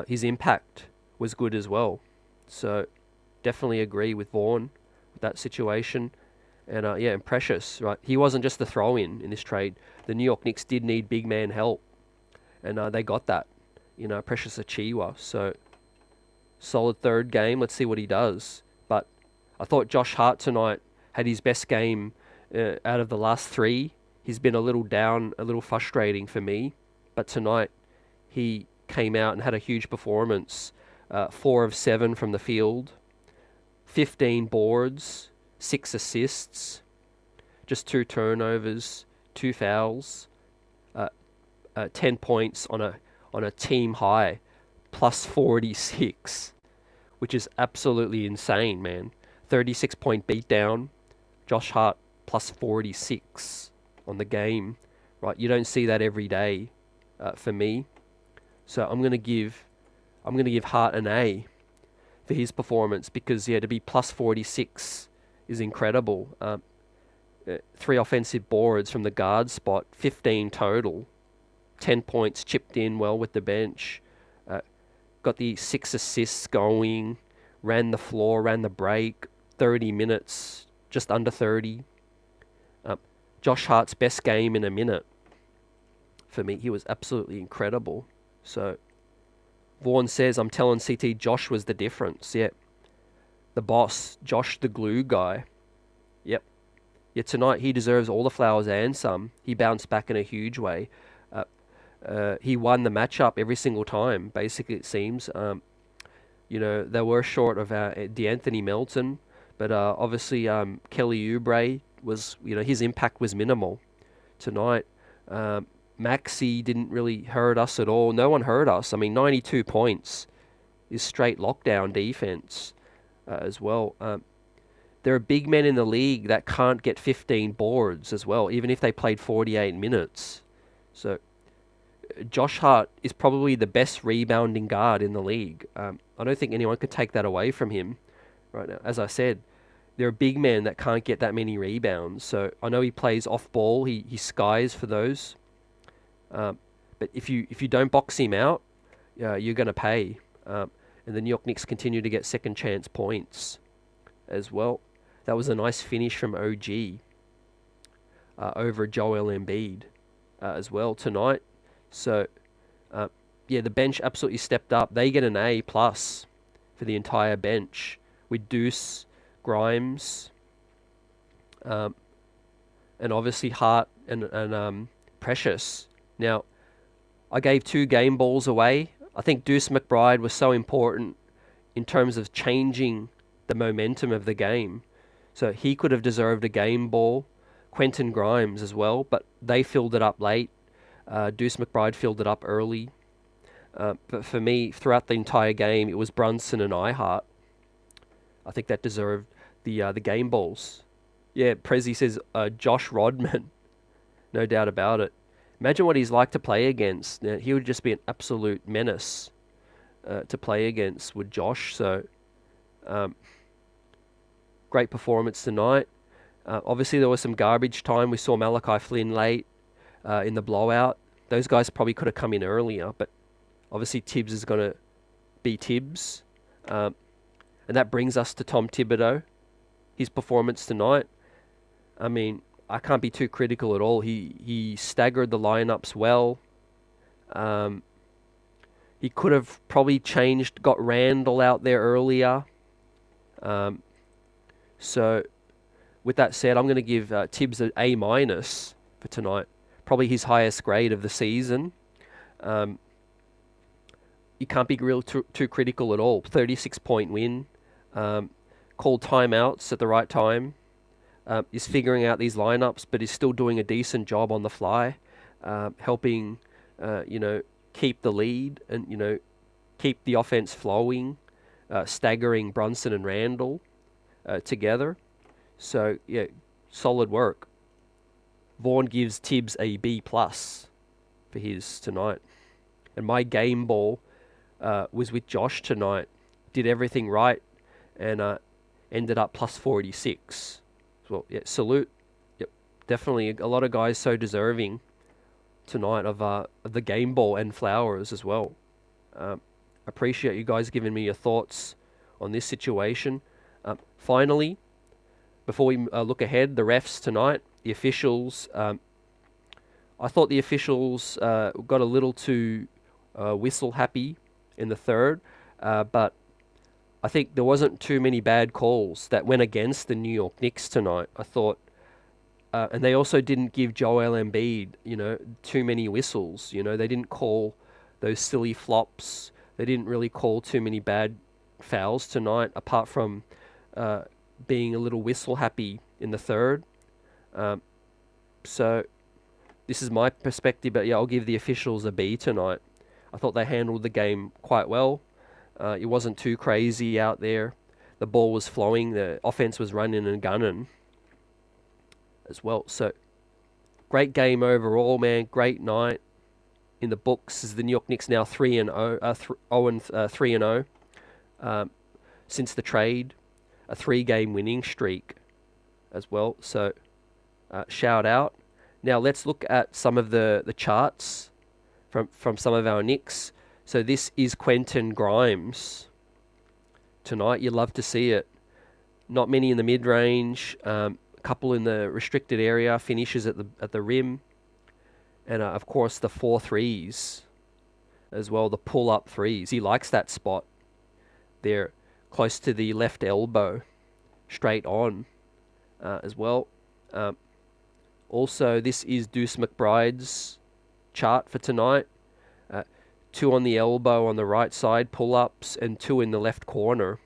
His impact was good as well. So definitely agree with Vaughn with that situation. And and Precious, right? He wasn't just the throw-in this trade. The New York Knicks did need big man help, and they got that. Precious Achiuwa. So solid 3rd game. Let's see what he does. But I thought Josh Hart tonight had his best game out of the last 3. He's been a little down, a little frustrating for me. But tonight he came out and had a huge performance. 4 of 7 from the field, 15 boards, 6 assists, just 2 turnovers, 2 fouls, 10 points on a team high, plus 46, which is absolutely insane, man. 36-point beatdown, Josh Hart plus 46 on the game, right? You don't see that every day for me. So I'm gonna give Hart an A for his performance, because to be plus 46 is incredible. 3 offensive boards from the guard spot, 15 total, 10 points chipped in well with the bench. Got the 6 assists going, ran the floor, ran the break, 30 minutes, just under 30. Josh Hart's best game in a minute. For me, he was absolutely incredible. So, Vaughan says, I'm telling CT Josh was the difference. Yeah. The boss, Josh the glue guy. Yep. Yeah, tonight he deserves all the flowers and some. He bounced back in a huge way. He won the matchup every single time, basically, it seems. They were short of DeAnthony Melton, but obviously Kelly Oubre was, his impact was minimal tonight. Maxey didn't really hurt us at all. No one hurt us. I mean, 92 points is straight lockdown defense as well. There are big men in the league that can't get 15 boards as well, even if they played 48 minutes. So Josh Hart is probably the best rebounding guard in the league. I don't think anyone could take that away from him right now. As I said, there are big men that can't get that many rebounds. So I know he plays off ball. He skies for those. But if you don't box him out, you're going to pay. And the New York Knicks continue to get second chance points as well. That was a nice finish from OG over Joel Embiid as well tonight. So, the bench absolutely stepped up. They get an A+ for the entire bench with Deuce, Grimes, and obviously Hart and Precious. Now, I gave 2 game balls away. I think Deuce McBride was so important in terms of changing the momentum of the game. So he could have deserved a game ball. Quentin Grimes as well, but they filled it up late. Deuce McBride filled it up early. But for me, throughout the entire game, it was Brunson and IHart. I think that deserved the game balls. Yeah, Prezi says Josh Rodman. No doubt about it. Imagine what he's like to play against. Now, he would just be an absolute menace to play against with Josh. So, great performance tonight. Obviously, there was some garbage time. We saw Malachi Flynn late in the blowout. Those guys probably could have come in earlier, but obviously Tibbs is going to be Tibbs. And that brings us to Tom Thibodeau. His performance tonight. I mean, I can't be too critical at all. He staggered the lineups well. He could have probably got Randle out there earlier. So, with that said, I'm going to give Tibbs an A- for tonight. Probably his highest grade of the season. You can't be real too critical at all. 36-point win. Called timeouts at the right time. Is figuring out these lineups, but is still doing a decent job on the fly, helping, keep the lead and, keep the offense flowing, staggering Brunson and Randle together. So, yeah, solid work. Vaughan gives Tibbs a B+ for his tonight. And my game ball was with Josh tonight. Did everything right and ended up plus 46. Well, yeah, salute. Yep, definitely a lot of guys so deserving tonight of the game ball and flowers as well. Appreciate you guys giving me your thoughts on this situation. Finally, before we look ahead, the refs tonight, the officials. I thought the officials got a little too whistle happy in the third, but I think there wasn't too many bad calls that went against the New York Knicks tonight. I thought, and they also didn't give Joel Embiid, too many whistles. They didn't call those silly flops. They didn't really call too many bad fouls tonight, apart from being a little whistle happy in the third. So this is my perspective, but yeah, I'll give the officials a B tonight. I thought they handled the game quite well. It wasn't too crazy out there. The ball was flowing. The offense was running and gunning as well. So, great game overall, man. Great night in the books. Is the New York Knicks now 3-0 since the trade, a 3-game winning streak as well. So, shout out. Now let's look at some of the charts from some of our Knicks. So this is Quentin Grimes tonight. You love to see it. Not many in the mid-range. couple in the restricted area, finishes at the rim, and of course the 4 threes as well, the pull-up threes. He likes that spot there, close to the left elbow, straight on as well. Also, this is Deuce McBride's chart for tonight. 2 on the elbow on the right side, pull-ups, and 2 in the left corner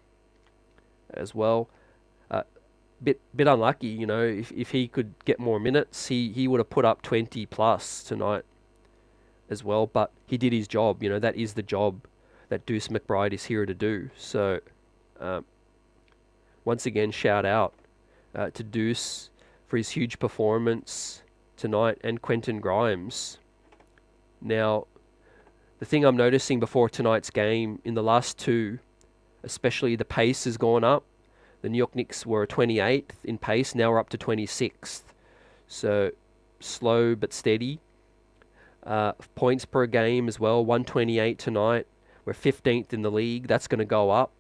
as well. Bit unlucky, you know. If he could get more minutes, he would have put up 20 plus tonight as well. But he did his job. You know, that is the job that Deuce McBride is here to do. So, once again, shout out to Deuce for his huge performance tonight, and Quentin Grimes. Now, the thing I'm noticing before tonight's game, in the last 2, especially the pace has gone up. The New York Knicks were 28th in pace, now we're up to 26th. So, slow but steady. Points per game as well, 128 tonight. We're 15th in the league, that's going to go up.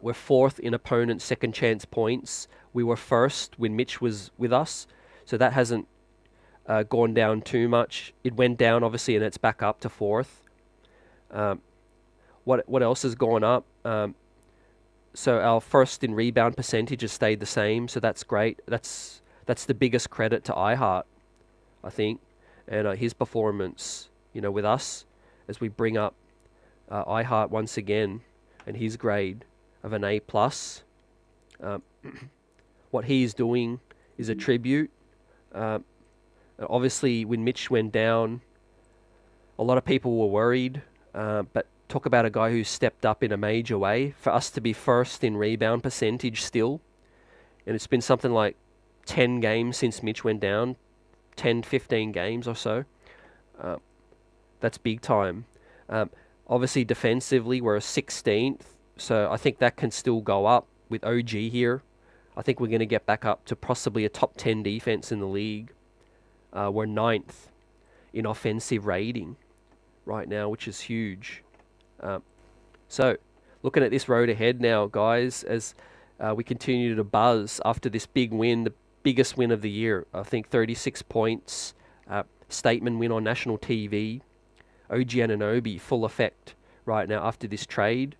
We're 4th in opponent second chance points. We were 1st when Mitch was with us, so that hasn't gone down too much. It went down, obviously, and it's back up to 4th. What else has gone up? So our first in rebound percentage has stayed the same, so that's great. That's the biggest credit to IHart, I think, and his performance, you know, with us as we bring up IHart once again, and his grade of an A+. What he's doing is a tribute. Obviously, when Mitch went down, a lot of people were worried, but talk about a guy who stepped up in a major way. For us to be 1st in rebound percentage still, and it's been something like 10 games since Mitch went down, 10, 15 games or so. That's big time. Obviously, defensively, we're 16th, so I think that can still go up with OG here. I think we're going to get back up to possibly a top 10 defense in the league. We're 9th in offensive rating right now, which is huge. So, looking at this road ahead now, guys, as we continue to buzz after this big win, the biggest win of the year. I think 36 points, statement win on national TV. OG Anunoby, full effect right now after this trade.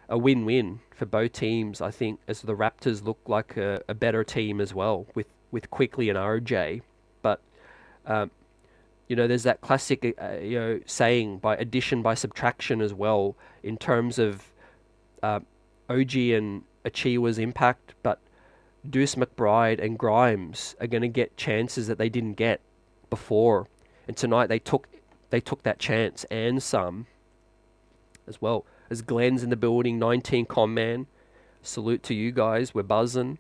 A win-win for both teams, I think, as the Raptors look like a better team as well with Quickly and RJ. But you know, there's that classic, you know, saying by addition by subtraction as well in terms of OG and Achiuwa's impact. But Deuce McBride and Grimes are going to get chances that they didn't get before, and tonight they took that chance and some as well. As Glenn's in the building, 19 com man. Salute to you guys. We're buzzing.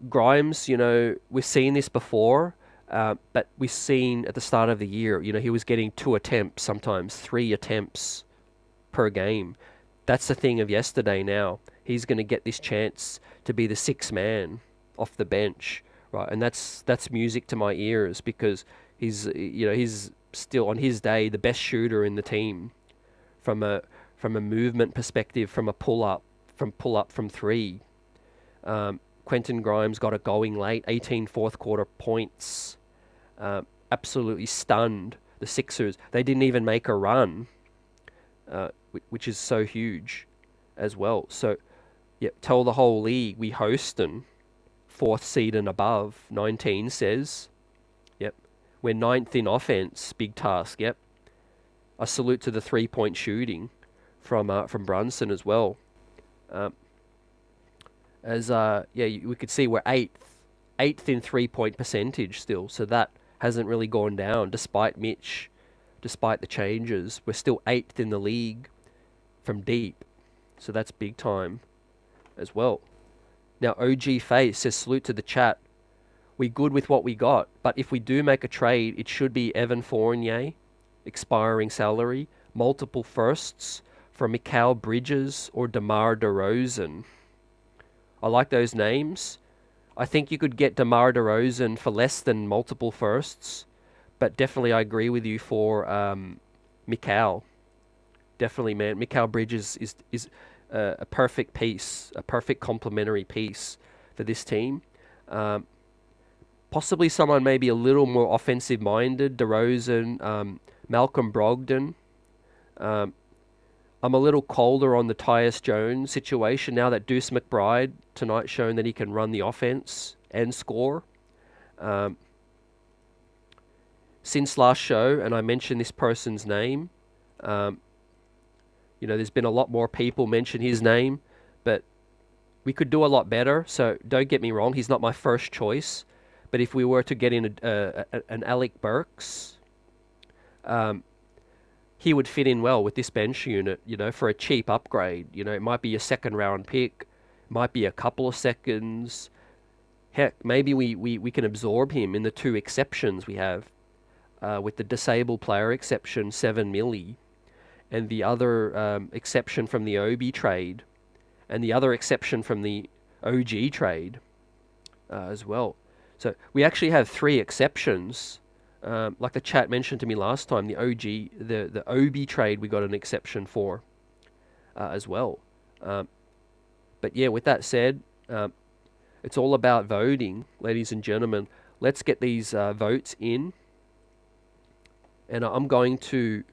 Grimes, you know, we've seen this before. But we've seen at the start of the year, you know, he was getting 2 attempts, sometimes 3 attempts per game. That's the thing of yesterday now. He's going to get this chance to be the 6th man off the bench, right? And that's music to my ears, because he's still on his day the best shooter in the team from a movement perspective, from a pull up from 3. Quentin Grimes got it going late, 18 fourth quarter points. Absolutely stunned the Sixers. They didn't even make a run, which is so huge as well. So, yeah, tell the whole league we hosting 4th seed and above. 19 says, yep, we're 9th in offense. Big task. Yep. A salute to the 3-point shooting from Brunson as well. We could see we're 8th in 3-point percentage still, so that hasn't really gone down despite Mitch, despite the changes. We're still 8th in the league from deep, so that's big time as well. Now, OG Face says, salute to the chat. We good with what we got, but if we do make a trade, it should be Evan Fournier, expiring salary, multiple firsts for Mikal Bridges or DeMar DeRozan. I like those names. I think you could get DeMar DeRozan for less than multiple firsts, but definitely I agree with you for Mikal. Definitely, man. Mikal Bridges is a perfect piece, a perfect complementary piece for this team. Possibly someone maybe a little more offensive-minded, DeRozan, Malcolm Brogdon. I'm a little colder on the Tyus Jones situation now that Deuce McBride tonight shown that he can run the offense and score. Since last show, and I mentioned this person's name, there's been a lot more people mention his name, but we could do a lot better. So don't get me wrong, he's not my first choice. But if we were to get in an Alec Burks, he would fit in well with this bench unit, for a cheap upgrade. It might be a second round pick, might be a couple of seconds. Heck, maybe we can absorb him in the 2 exceptions we have, with the disabled player exception, 7 milli, and the other exception from the Obi trade, and the other exception from the OG trade as well. So we actually have 3 exceptions. Like the chat mentioned to me last time, the Obi trade we got an exception for as well. But yeah, with that said, it's all about voting, ladies and gentlemen. Let's get these votes in. And I'm going to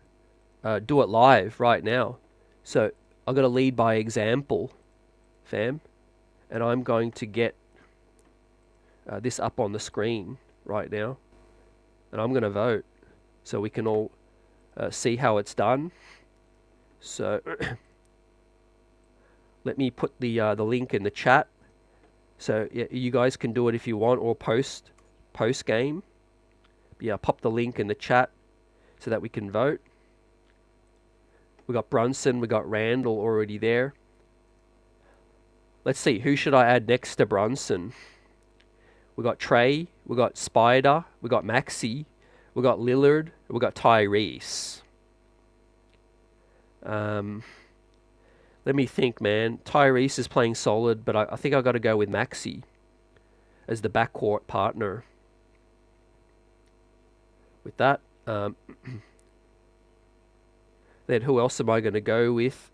do it live right now. So I've got to lead by example, fam. And I'm going to get this up on the screen right now. And I'm going to vote so we can all see how it's done. So let me put the link in the chat. So yeah, you guys can do it if you want, or post game. Yeah, pop the link in the chat so that we can vote. We got Brunson, we got Randle already there. Let's see, who should I add next to Brunson? We got Trey, we got Spider, we got Maxey, we got Lillard, we got Tyrese. Let me think, man. Tyrese is playing solid, but I think I've got to go with Maxey as the backcourt partner. With that, then who else am I going to go with?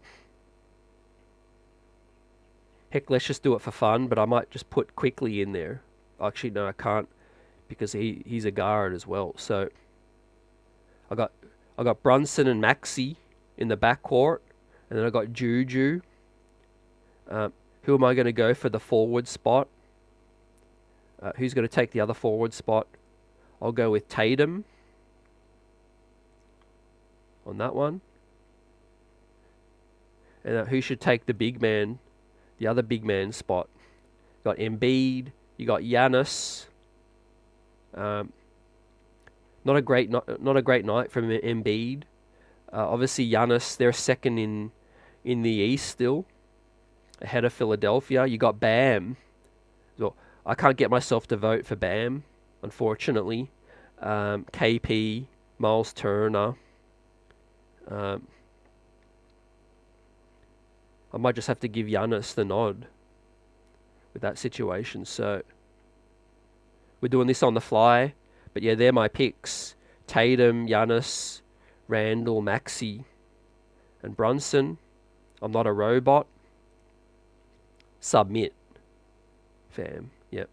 Heck, let's just do it for fun, but I might just put Quickly in there. Actually, no, I can't, because he's a guard as well. So I got Brunson and Maxey in the backcourt, and then I got Juju. Who am I going to go for the forward spot? Who's going to take the other forward spot? I'll go with Tatum on that one. And who should take the big man, the other big man spot? You got Embiid. You got Giannis. Not a great night from Embiid. Obviously, Giannis, they're second in the East still, ahead of Philadelphia. You got Bam. So I can't get myself to vote for Bam, unfortunately. KP, Miles Turner. I might just have to give Giannis the nod with that situation. So we're doing this on the fly. But yeah, they're my picks. Tatum, Giannis, Randle, Maxey, and Brunson. I'm not a robot. Submit. Fam. Yep.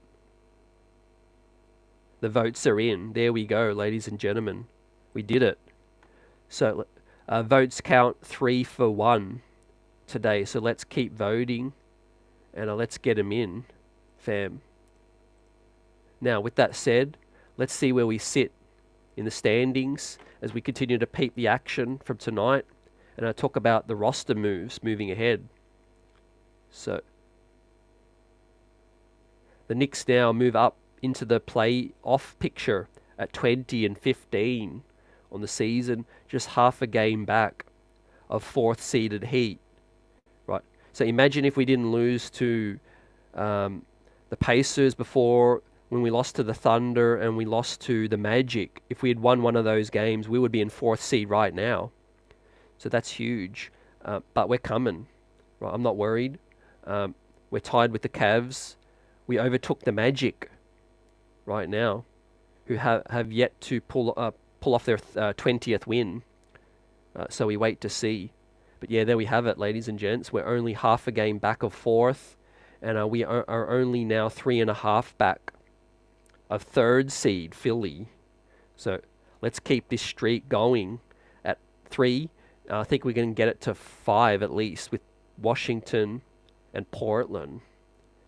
The votes are in. There we go, ladies and gentlemen. We did it. So votes count 3 for 1 today. So let's keep voting. And let's get them in, fam. Now, with that said, let's see where we sit in the standings as we continue to peep the action from tonight. And I talk about the roster moves moving ahead. So, the Knicks now move up into the play-off picture at 20 and 15 on the season, just half a game back of 4th-seeded Heat. Right. So imagine if we didn't lose to the Pacers before, when we lost to the Thunder and we lost to the Magic. If we had won one of those games, we would be in 4th seed right now. So that's huge. But we're coming. Right. I'm not worried. We're tied with the Cavs. We overtook the Magic right now, who have yet to pull off their 20th win. So we wait to see. But yeah, there we have it, ladies and gents. We're only half a game back of fourth, and we are only now 3.5 back of third seed, Philly. So let's keep this streak going at 3. I think we can get it to 5 at least, with Washington and Portland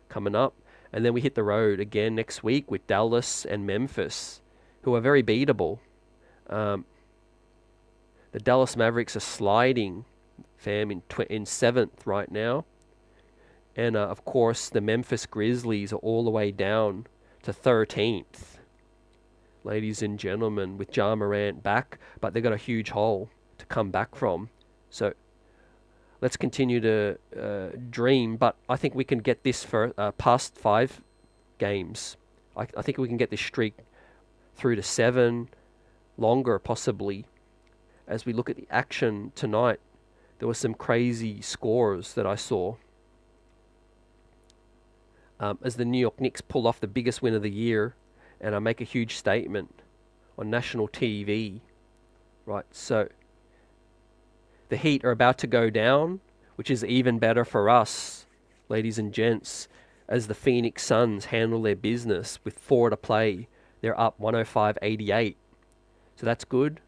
coming up. And then we hit the road again next week with Dallas and Memphis, who are very beatable. The Dallas Mavericks are sliding, fam, in 7th right now. And, of course, the Memphis Grizzlies are all the way down to 13th. Ladies and gentlemen, with Ja Morant back, but they've got a huge hole to come back from. So let's continue to dream, but I think we can get this for past 5 games. I think we can get this streak through to 7, longer possibly. As we look at the action tonight, there were some crazy scores that I saw. As the New York Knicks pull off the biggest win of the year, and I make a huge statement on national TV. Right, so the Heat are about to go down, which is even better for us, ladies and gents, as the Phoenix Suns handle their business with 4 to play. They're up 105-88. So that's good.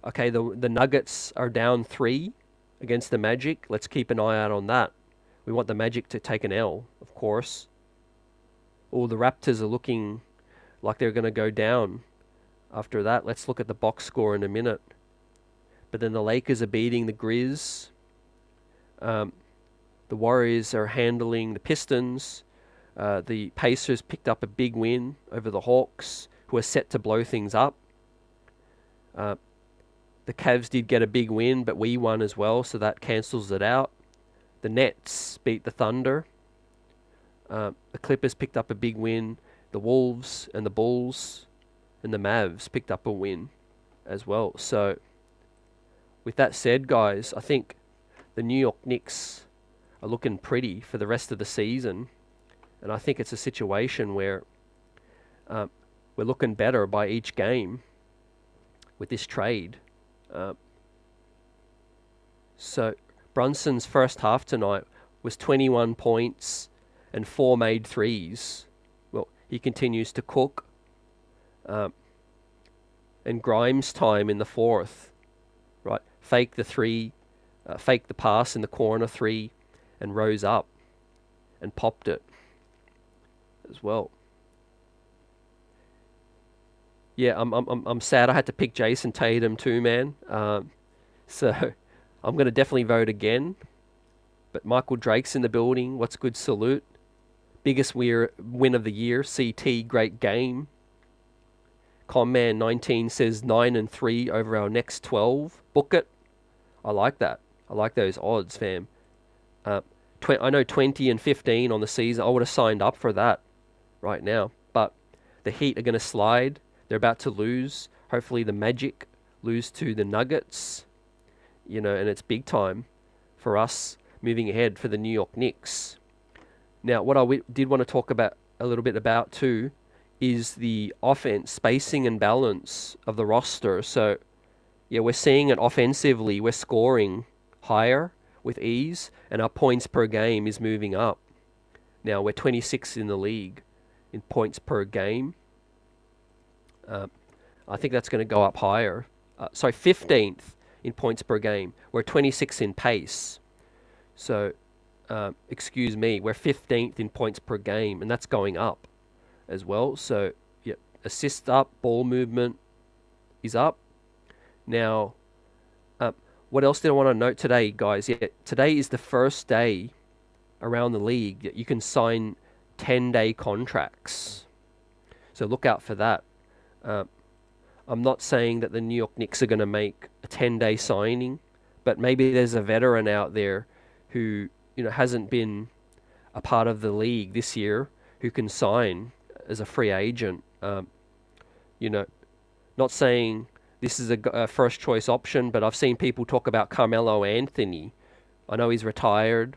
Okay, the Nuggets are down 3 against the Magic. Let's keep an eye out on that. We want the Magic to take an L, of course. Oh, the Raptors are looking like they're going to go down after that. Let's look at the box score in a minute. But then the Lakers are beating the Grizz. The Warriors are handling the Pistons. The Pacers picked up a big win over the Hawks, who are set to blow things up. The Cavs did get a big win, but we won as well, so that cancels it out. The Nets beat the Thunder. The Clippers picked up a big win. The Wolves and the Bulls and the Mavs picked up a win as well. So, with that said, guys, I think the New York Knicks are looking pretty for the rest of the season. And I think it's a situation where we're looking better by each game with this trade. So Brunson's first half tonight was 21 points and 4 made threes. Well, he continues to cook. And Grimes' time in the fourth, right? Fake the 3, fake the pass in the corner 3, and rose up and popped it as well. Yeah, I'm sad I had to pick Jason Tatum too, man. So I'm going to definitely vote again. But Michael Drake's in the building. What's good? Salute. Biggest win of the year. CT, great game. Conman 19 says 9-3 over our next 12. Book it. I like that. I like those odds, fam. I know 20 and 15 on the season. I would have signed up for that right now. But the Heat are going to slide. They're about to lose. Hopefully the Magic lose to the Nuggets. You know, and it's big time for us moving ahead for the New York Knicks. Now, what I did want to talk about a little bit about too is the offense, spacing and balance of the roster. So, yeah, we're seeing it offensively. We're scoring higher with ease, and our points per game is moving up. Now, we're 26th in the league in points per game. I think that's going to go up higher. 15th in points per game. We're 26th in pace. So, excuse me, we're 15th in points per game, and that's going up as well. So, yeah, assist up, ball movement is up. Now, what else did I want to note today, guys? Yeah, today is the first day around the league that you can sign 10-day contracts. So look out for that. I'm not saying that the New York Knicks are going to make a 10-day signing, but maybe there's a veteran out there who, you know, hasn't been a part of the league this year who can sign as a free agent. You know, not saying this is a first choice option, but I've seen people talk about Carmelo Anthony. I know he's retired.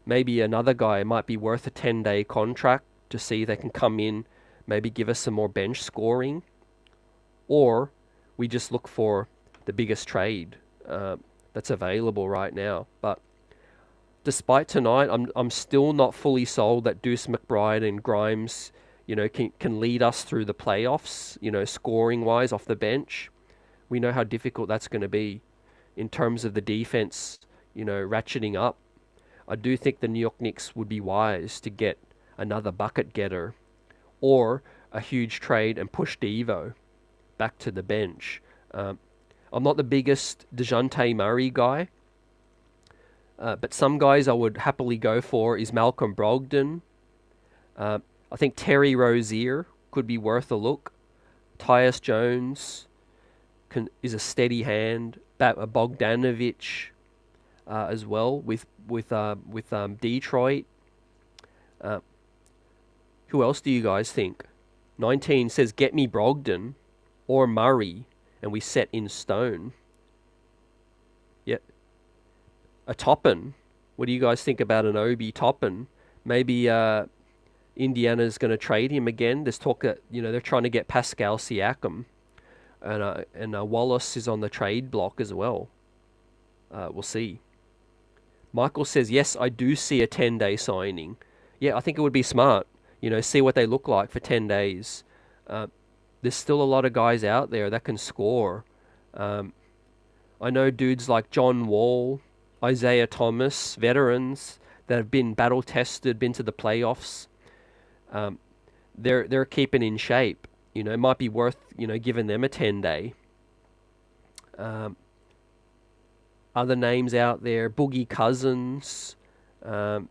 Maybe another guy might be worth a 10-day contract to see if they can come in, maybe give us some more bench scoring. Or we just look for the biggest trade that's available right now. But despite tonight, I'm still not fully sold that Deuce, McBride and Grimes, can lead us through the playoffs, scoring wise off the bench. We know how difficult that's going to be in terms of the defense, ratcheting up. I do think the New York Knicks would be wise to get another bucket getter or a huge trade and push Devo back to the bench. I'm not the biggest DeJounte Murray guy, but some guys I would happily go for is Malcolm Brogdon. I think Terry Rozier could be worth a look. Tyus Jones is a steady hand. Bogdanovich as well with Detroit. Who else do you guys think? 19 says get me Brogdon or Murray, and we set in stone. Yep. A Toppin. What do you guys think about an Obi Toppin? Maybe Indiana's going to trade him again. There's talk that they're trying to get Pascal Siakam, and Wallace is on the trade block as well. We'll see. Michael says yes, I do see a 10-day signing. Yeah, I think it would be smart. See what they look like for 10 days. There's still a lot of guys out there that can score. I know dudes like John Wall, Isaiah Thomas, veterans that have been battle tested, been to the playoffs. They're keeping in shape. It might be worth giving them a 10-day. Other names out there, Boogie Cousins. Yep,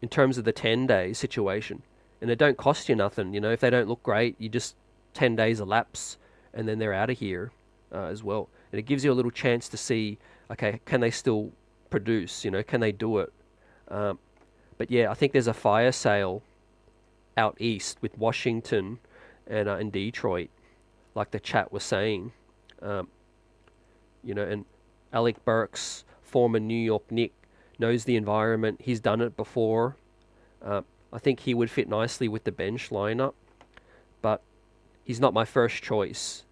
in terms of the 10-day situation. And it don't cost you nothing. If they don't look great, you just 10 days elapse and then they're out of here as well. And it gives you a little chance to see, okay, can they still produce? Can they do it? But yeah, I think there's a fire sale out east with Washington and Detroit, like the chat was saying. And Alec Burks, former New York Knick, knows the environment. He's done it before. I think he would fit nicely with the bench lineup, but he's not my first choice.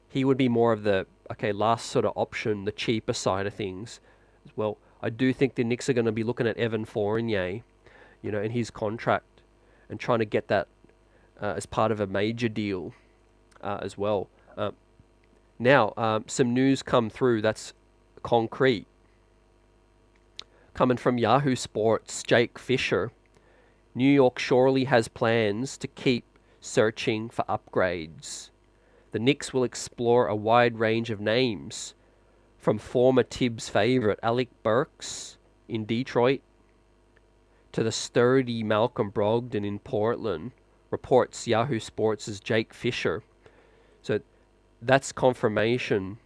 He would be more of the last sort of option, the cheaper side of things as well. I do think the Knicks are going to be looking at Evan Fournier, in his contract, and trying to get that as part of a major deal as well. Now, some news come through that's concrete. Coming from Yahoo Sports, Jake Fisher. New York surely has plans to keep searching for upgrades. The Knicks will explore a wide range of names, from former Tibbs favourite Alec Burks in Detroit to the sturdy Malcolm Brogdon in Portland, reports Yahoo Sports' Jake Fisher. So that's confirmation,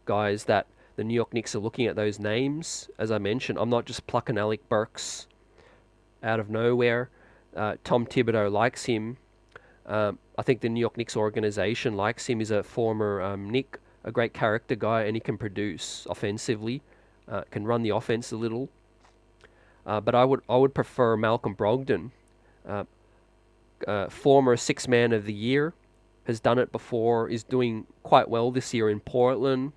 guys, that the New York Knicks are looking at those names. As I mentioned, I'm not just plucking Alec Burks out of nowhere. Tom Thibodeau likes him. I think the New York Knicks organization likes him. He's a former Knick, a great character guy, and he can produce offensively, can run the offense a little. But I would prefer Malcolm Brogdon, former Sixth Man of the Year, has done it before, is doing quite well this year in Portland.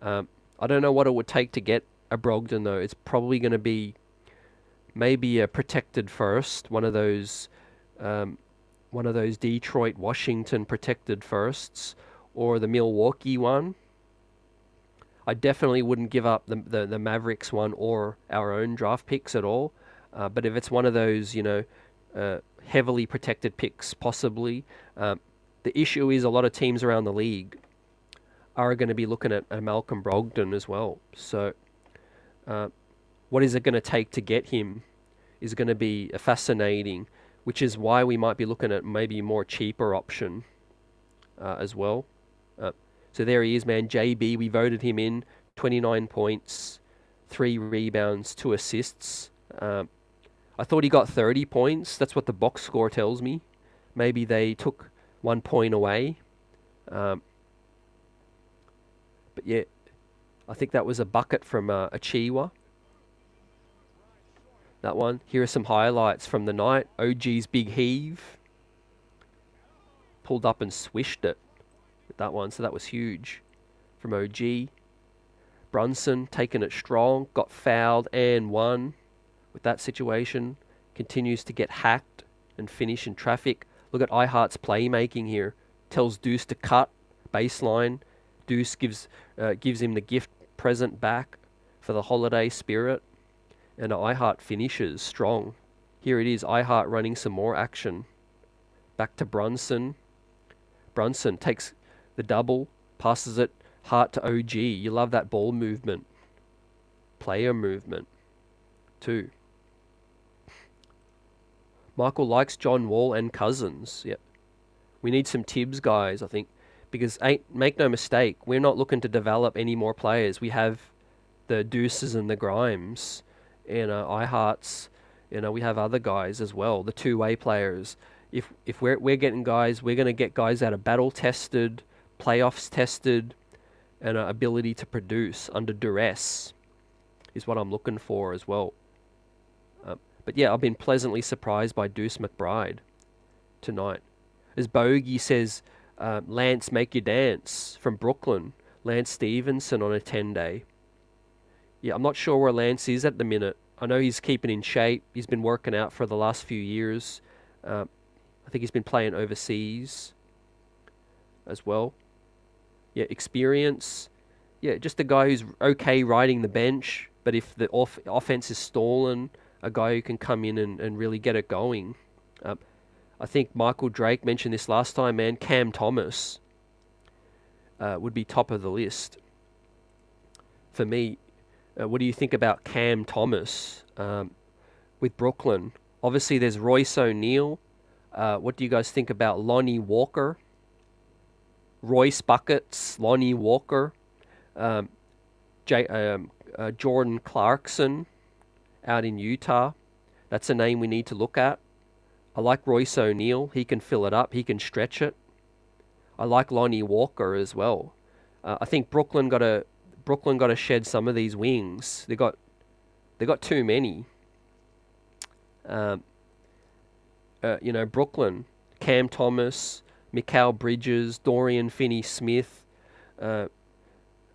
I don't know what it would take to get a Brogdon though. It's probably going to be maybe a protected first, one of those Detroit, Washington protected firsts, or the Milwaukee one. I definitely wouldn't give up the Mavericks one or our own draft picks at all. But if it's one of those, heavily protected picks, possibly. The issue is a lot of teams around the league are going to be looking at Malcolm Brogdon as well. So what is it going to take to get him is going to be fascinating, which is why we might be looking at maybe a more cheaper option as well. So there he is, man. JB, we voted him in. 29 points, 3 rebounds, 2 assists. I thought he got 30 points. That's what the box score tells me. Maybe they took 1 point away. But yeah, I think that was a bucket from Achiuwa. That one. Here are some highlights from the night. OG's big heave. Pulled up and swished it. with that one. So that was huge from OG. Brunson taking it strong, got fouled and won with that situation. Continues to get hacked and finish in traffic. Look at IHart's playmaking here. Tells Deuce to cut baseline. Deuce gives him the gift present back for the holiday spirit. And IHart finishes strong. Here it is, IHart running some more action. Back to Brunson. Brunson takes the double, passes it, Hart to OG. You love that ball movement. Player movement, too. Michael likes John Wall and Cousins. Yep. We need some Tibbs guys, I think. Because make no mistake, we're not looking to develop any more players. We have the Deuces and the Grimes. And IHarts. We have other guys as well. The two-way players. If we're getting guys, we're going to get guys that are battle tested, playoffs tested, and ability to produce under duress is what I'm looking for as well. But yeah, I've been pleasantly surprised by Deuce McBride tonight. As Bogey says, Lance make you dance from Brooklyn. Lance Stevenson on a 10-day. Yeah, I'm not sure where Lance is at the minute. I know he's keeping in shape. He's been working out for the last few years. I think he's been playing overseas as well. Yeah, experience. Yeah, just a guy who's okay riding the bench, but if the offense is stolen, a guy who can come in and really get it going. I think Michael Drake mentioned this last time, man. Cam Thomas would be top of the list for me. What do you think about Cam Thomas with Brooklyn? Obviously, there's Royce O'Neal. What do you guys think about Lonnie Walker? Royce Buckets, Lonnie Walker, Jordan Clarkson out in Utah. That's a name we need to look at. I like Royce O'Neal. He can fill it up. He can stretch it. I like Lonnie Walker as well. I think Brooklyn got to shed some of these wings. They got too many. Brooklyn, Cam Thomas, Mikal Bridges, Dorian Finney-Smith,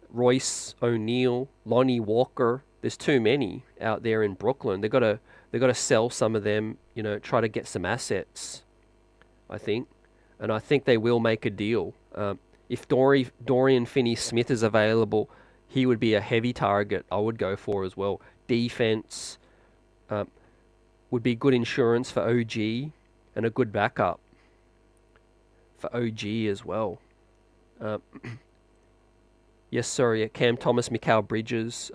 Royce O'Neal, Lonnie Walker. There's too many out there in Brooklyn. They got to sell some of them. Try to get some assets. I think, and I think they will make a deal. If Dorian Finney-Smith is available, he would be a heavy target. I would go for as well. Defense would be good insurance for OG and a good backup for OG as well. Yes, sir. Yeah, Cam Thomas, Mikal Bridges.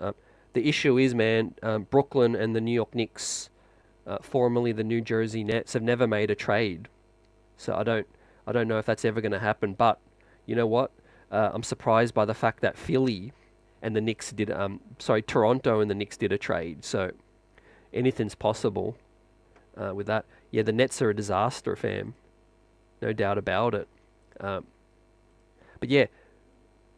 The issue is, man, Brooklyn and the New York Knicks, formerly the New Jersey Nets, have never made a trade. So I don't know if that's ever going to happen. But you know what? I'm surprised by the fact that Philly and the Knicks did. Toronto and the Knicks did a trade. So anything's possible with that. Yeah, the Nets are a disaster, fam. No doubt about it. But yeah,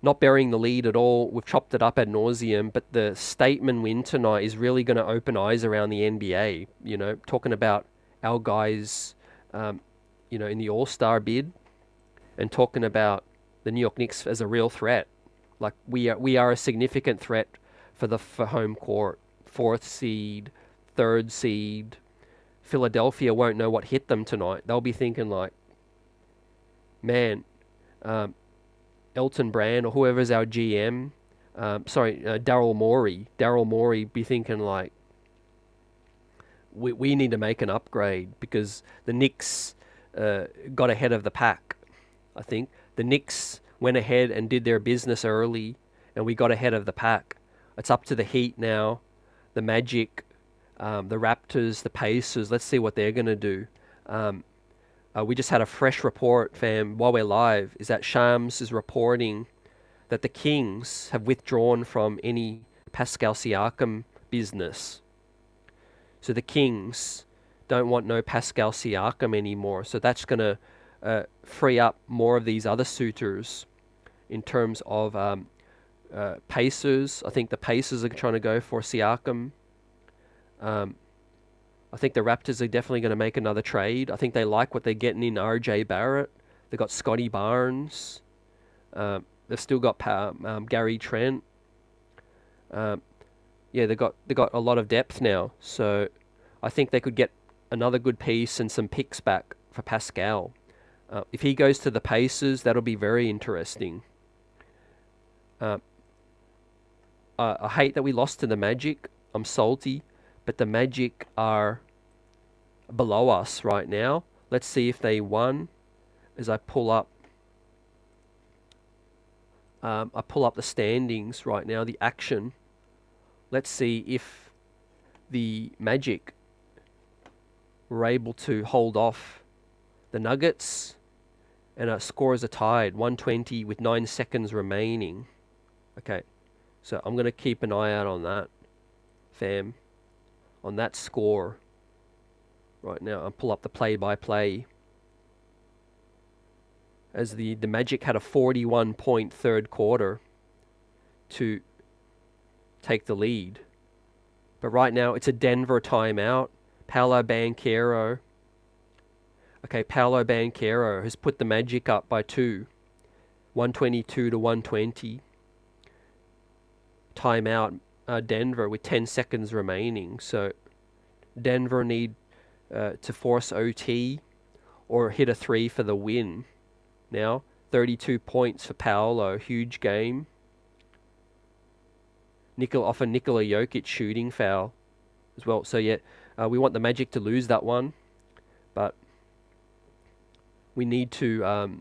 not burying the lead at all. We've chopped it up ad nauseum, but the statement win tonight is really going to open eyes around the NBA. Talking about our guys, in the All-Star bid, and talking about the New York Knicks as a real threat. Like we are a significant threat for home court. 4th seed, 3rd seed. Philadelphia won't know what hit them tonight. They'll be thinking like, man, Elton Brand or whoever's our GM, Daryl Morey. Daryl Morey be thinking like, we need to make an upgrade because the Knicks got ahead of the pack. I think the Knicks went ahead and did their business early, and we got ahead of the pack. It's up to the Heat now, the Magic, the Raptors, the Pacers. Let's see what they're going to do. We just had a fresh report, fam, while we're live, is that Shams is reporting that the Kings have withdrawn from any Pascal Siakam business. So the Kings don't want no Pascal Siakam anymore. So that's going to free up more of these other suitors in terms of Pacers. I think the Pacers are trying to go for Siakam. I think the Raptors are definitely going to make another trade. I think they like what they're getting in RJ Barrett. They got Scotty Barnes. They've still got Gary Trent. Yeah, they got a lot of depth now, so I think they could get another good piece and some picks back for Pascal. If he goes to the Pacers, that'll be very interesting. I hate that we lost to the Magic. I'm salty, but the Magic are below us right now. Let's see if they won. As I pull up the standings right now, the action. Let's see if the Magic were able to hold off the Nuggets, and our scores are tied, 120 with 9 seconds remaining. Okay, so I'm going to keep an eye out on that, fam, on that score right now. I'll pull up the play-by-play. As the Magic had a 41-point third quarter to take the lead. But right now, it's a Denver timeout. Paolo Banchero. Okay, Paolo Banchero has put the Magic up by 2. 122 to 120. Timeout, Denver with 10 seconds remaining. So Denver need to force OT or hit a 3 for the win. Now, 32 points for Paolo. Huge game. Off a Nikola Jokic shooting foul as well. So yeah, we want the Magic to lose that one, but we need to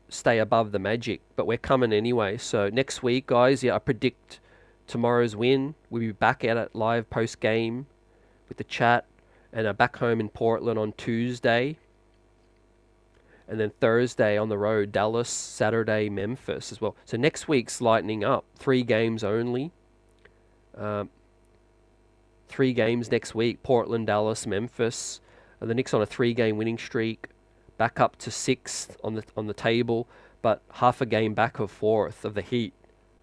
stay above the Magic. But we're coming anyway. So next week, guys, yeah, I predict tomorrow's win. We'll be back at it live post game with the chat, and back home in Portland on Tuesday. And then Thursday on the road, Dallas, Saturday, Memphis as well. So next week's lightening up. 3 games only. 3 games next week. Portland, Dallas, Memphis. The Knicks on a 3-game winning streak. Back up to 6th on the table. But half a game back of 4th of the Heat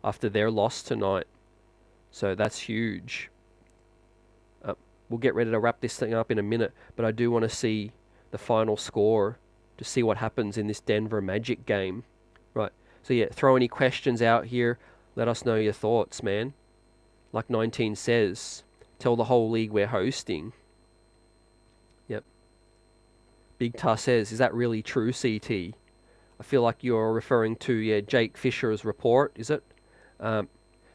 after their loss tonight. So that's huge. We'll get ready to wrap this thing up in a minute. But I do want to see the final score to see what happens in this Denver Magic game. Right. So yeah, throw any questions out here. Let us know your thoughts, man. Like 19 says, tell the whole league we're hosting. Yep. Big Ta says, is that really true, CT? I feel like you're referring to Jake Fisher's report, is it? That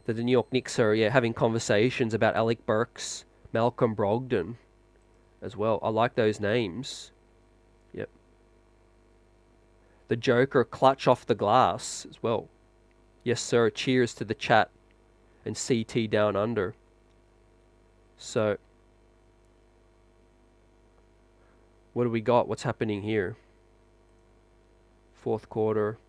the New York Knicks are having conversations about Alec Burks, Malcolm Brogdon as well. I like those names. Yep. The Joker clutch off the glass as well. Yes, sir. Cheers to the chat and CT down under. So, what do we got? What's happening here? Fourth quarter.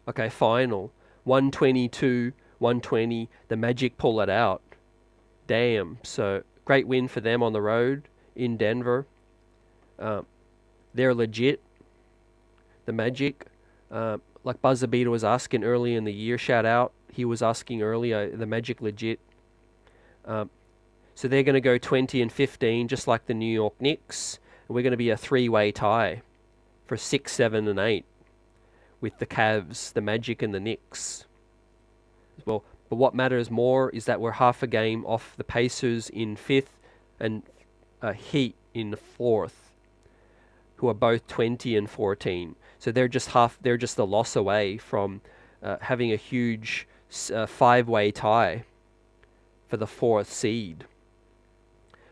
Okay, final. 122. 120, the Magic pull it out. Damn. So, great win for them on the road in Denver. They're legit. The Magic, like Buzzerbeater was asking early in the year, shout out. He was asking earlier, the Magic legit. So they're going to go 20 and 15, just like the New York Knicks. And we're going to be a 3-way tie for 6, 7, and 8 with the Cavs, the Magic, and the Knicks. Well, but what matters more is that we're half a game off the Pacers in 5th and Heat in the 4th, who are both 20 and 14. So they're just a loss away from having a huge 5-way tie for the 4th seed.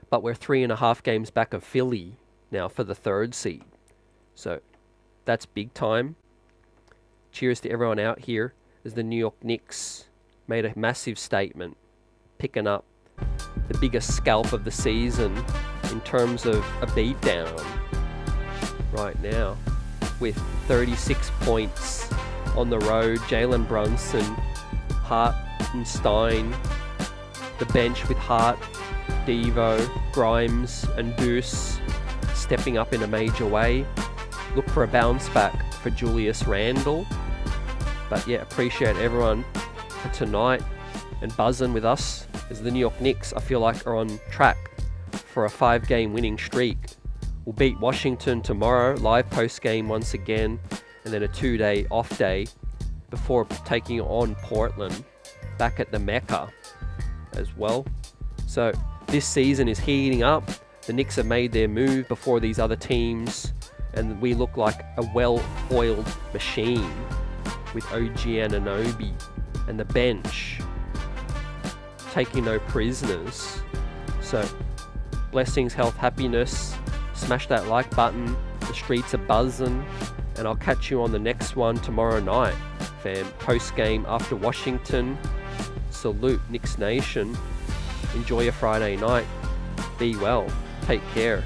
But we're 3.5 games back of Philly now for the 3rd seed. So that's big time. Cheers to everyone out here as the New York Knicks made a massive statement, picking up the biggest scalp of the season in terms of a beatdown right now with 36 points on the road. Jalen Brunson, Hartenstein, the bench with Hart, Devo, Grimes and Deuce stepping up in a major way. Look for a bounce back for Julius Randle. But yeah, appreciate everyone tonight and buzzing with us as the New York Knicks, I feel like, are on track for a 5-game winning streak. We'll beat Washington tomorrow, live post-game once again, and then a 2-day off day before taking on Portland back at the Mecca as well. So this season is heating up. The Knicks have made their move before these other teams, and we look like a well-oiled machine with OG Anunoby and the bench taking no prisoners. So blessings, health, happiness. Smash that like button. The streets are buzzing, and I'll catch you on the next one tomorrow night, fam. Post game after Washington. Salute, Knicks Nation. Enjoy your Friday night. Be well. Take care.